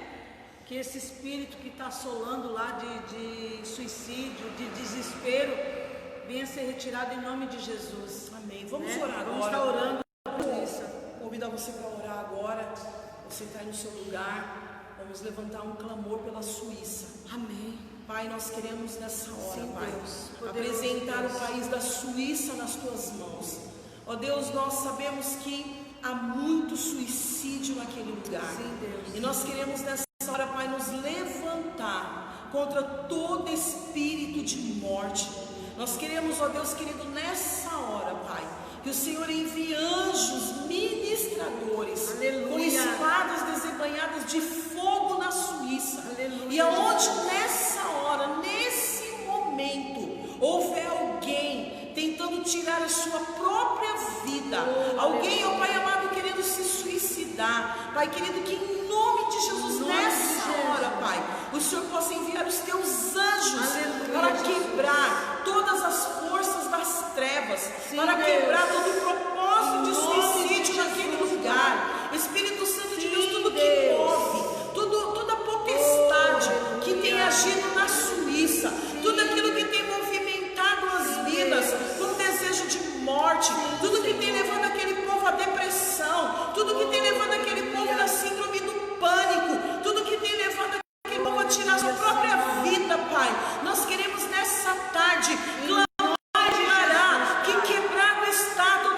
[SPEAKER 1] Que esse espírito que está assolando lá de suicídio, de desespero, venha ser retirado em nome de Jesus.
[SPEAKER 2] Amém. Vamos
[SPEAKER 1] Vamos
[SPEAKER 2] orar agora.
[SPEAKER 1] Vamos estar orando por isso.
[SPEAKER 2] Convidar você para orar agora. Você está no seu lugar. Vamos levantar um clamor pela Suíça.
[SPEAKER 1] Amém.
[SPEAKER 2] Pai, nós queremos nessa hora,
[SPEAKER 1] Sim,
[SPEAKER 2] Pai,
[SPEAKER 1] Deus,
[SPEAKER 2] apresentar o país da Suíça nas Tuas mãos. Ó Deus, nós sabemos que há muito suicídio naquele lugar.
[SPEAKER 1] Sim, Deus.
[SPEAKER 2] E nós queremos nessa hora, Pai, nos levantar contra todo espírito de morte. Nós queremos, ó Deus querido, nessa hora, Pai, que o Senhor envie anjos ministradores,
[SPEAKER 1] aleluia,
[SPEAKER 2] com espadas desembanhadas de fogo na Suíça.
[SPEAKER 1] Aleluia.
[SPEAKER 2] E aonde nessa hora, nesse momento, houver alguém tentando tirar a sua própria vida, alguém, ó Pai amado, querendo se suicidar, Pai querido, que em nome de Jesus, nessa hora, Pai, o Senhor possa enviar os teus anjos, aleluia, para quebrar todas as forças das trevas, sim, para quebrar todo o propósito de suicídio naquele lugar. Espírito Santo de Deus, tudo que move, toda potestade que tem agido na Suíça, tudo aquilo que tem movimentado as vidas com desejo de morte, tudo que tem levado aquele povo à depressão, tudo que tem levado aquele povo à síndrome do pânico, tudo que tem levado aquele povo a tirar a sua própria vida, Pai. Nós queremos nessa tarde clamar que quebrado está todo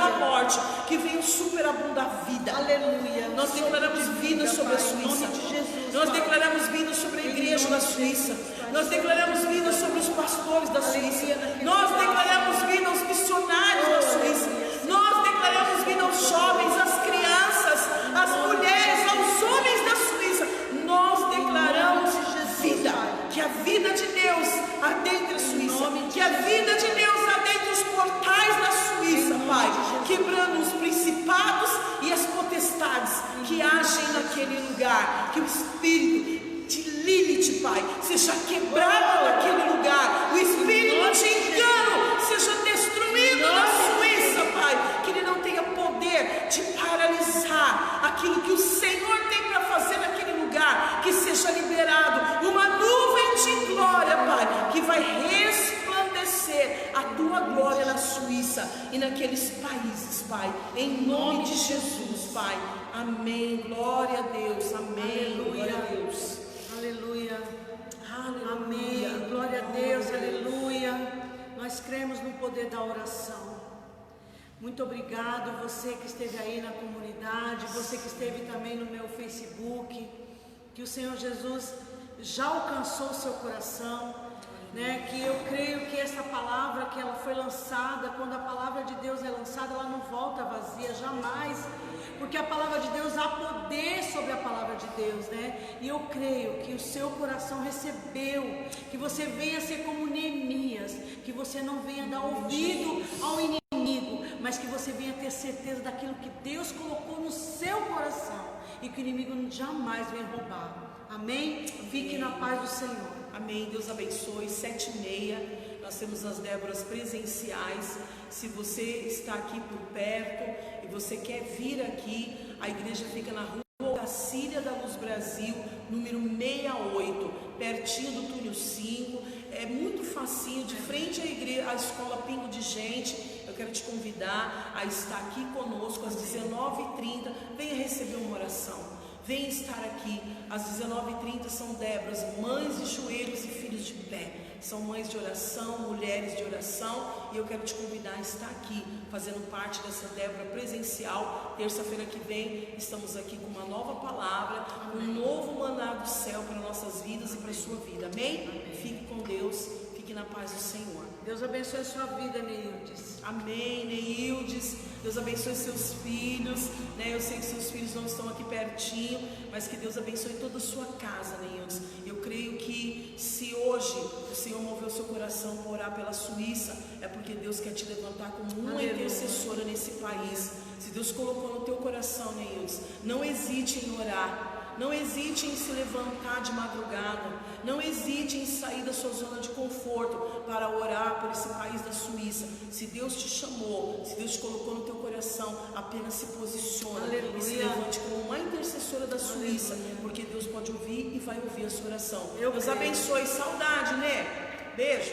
[SPEAKER 2] a morte, que venham superabundar a vida.
[SPEAKER 1] Aleluia.
[SPEAKER 2] Nós declaramos vida sobre a Suíça. Nós declaramos vida sobre a igreja da Suíça. Nós declaramos vida sobre os pastores da Suíça. Nós declaramos vida aos missionários da Suíça. Nós declaramos vida aos jovens, às crianças, às mulheres, aos homens da Suíça. Nós declaramos vida. Que a vida de Deus adentre a Suíça. Que a vida de Deus adentre os portais da Suíça, Pai. Quebrando os principados e as potestades que agem naquele lugar. Que o espírito de Lilith, Pai, seja quebrado naquele lugar. O espírito de engano seja destruído na Suíça, Pai. Que ele não tenha poder de paralisar aquilo que o Senhor tem para fazer naquele lugar. Que seja liberado uma nuvem de glória, Pai, que vai resplandecer a tua glória na Suíça e naqueles países, Pai, em nome de Jesus, Pai. Amém. Glória a Deus. Amém. Glória a Deus.
[SPEAKER 1] Aleluia.
[SPEAKER 2] Aleluia.
[SPEAKER 1] Amém. Glória a Deus. Aleluia. Nós cremos no poder da oração. Muito obrigado você que esteve aí na comunidade, você que esteve também no meu Facebook. Que o Senhor Jesus já alcançou o seu coração, né? Que eu creio que essa palavra que ela foi lançada, quando a palavra de Deus é lançada, ela não volta vazia, jamais, porque a palavra de Deus há poder sobre a palavra de Deus, né? E eu creio que o seu coração recebeu, que você venha ser como Neemias, que você não venha dar ouvido ao inimigo, mas que você venha ter certeza daquilo que Deus colocou no seu coração e que o inimigo jamais venha roubar. Amém? Fique na paz do Senhor.
[SPEAKER 2] Amém. Deus abençoe. 7h30, nós temos as Déboras presenciais. Se você está aqui por perto e você quer vir aqui, a igreja fica na rua Cacília da Luz Brasil, número 68, pertinho do túnel 5. É muito facinho, de frente à igreja, à escola Pingo de Gente. Eu quero te convidar a estar aqui conosco às 19h30. Venha receber uma oração. Venha estar aqui, às 19h30 são Déboras, mães de joelhos e filhos de pé. São mães de oração, mulheres de oração. E eu quero te convidar a estar aqui, fazendo parte dessa Débora presencial. Terça-feira que vem, estamos aqui com uma nova palavra, um novo maná do céu para nossas vidas e para a sua vida. Amém? Fique com Deus, fique na paz do Senhor.
[SPEAKER 1] Deus abençoe a sua vida, Neildes.
[SPEAKER 2] Amém, Neildes. Deus abençoe seus filhos, né? Eu sei que seus filhos não estão aqui pertinho, mas que Deus abençoe toda a sua casa, Neildes. Eu creio que se hoje o Senhor moveu seu coração para orar pela Suíça, é porque Deus quer te levantar como uma intercessora nesse país. Se Deus colocou no teu coração, Neildes, não hesite em orar. Não hesite em se levantar de madrugada. Não hesite em sair da sua zona de conforto para orar por esse país da Suíça. Se Deus te chamou, se Deus te colocou no teu coração, apenas se posiciona e se levante como uma intercessora da Suíça, porque Deus pode ouvir e vai ouvir a sua oração. Deus abençoe. Saudade, né? Beijo.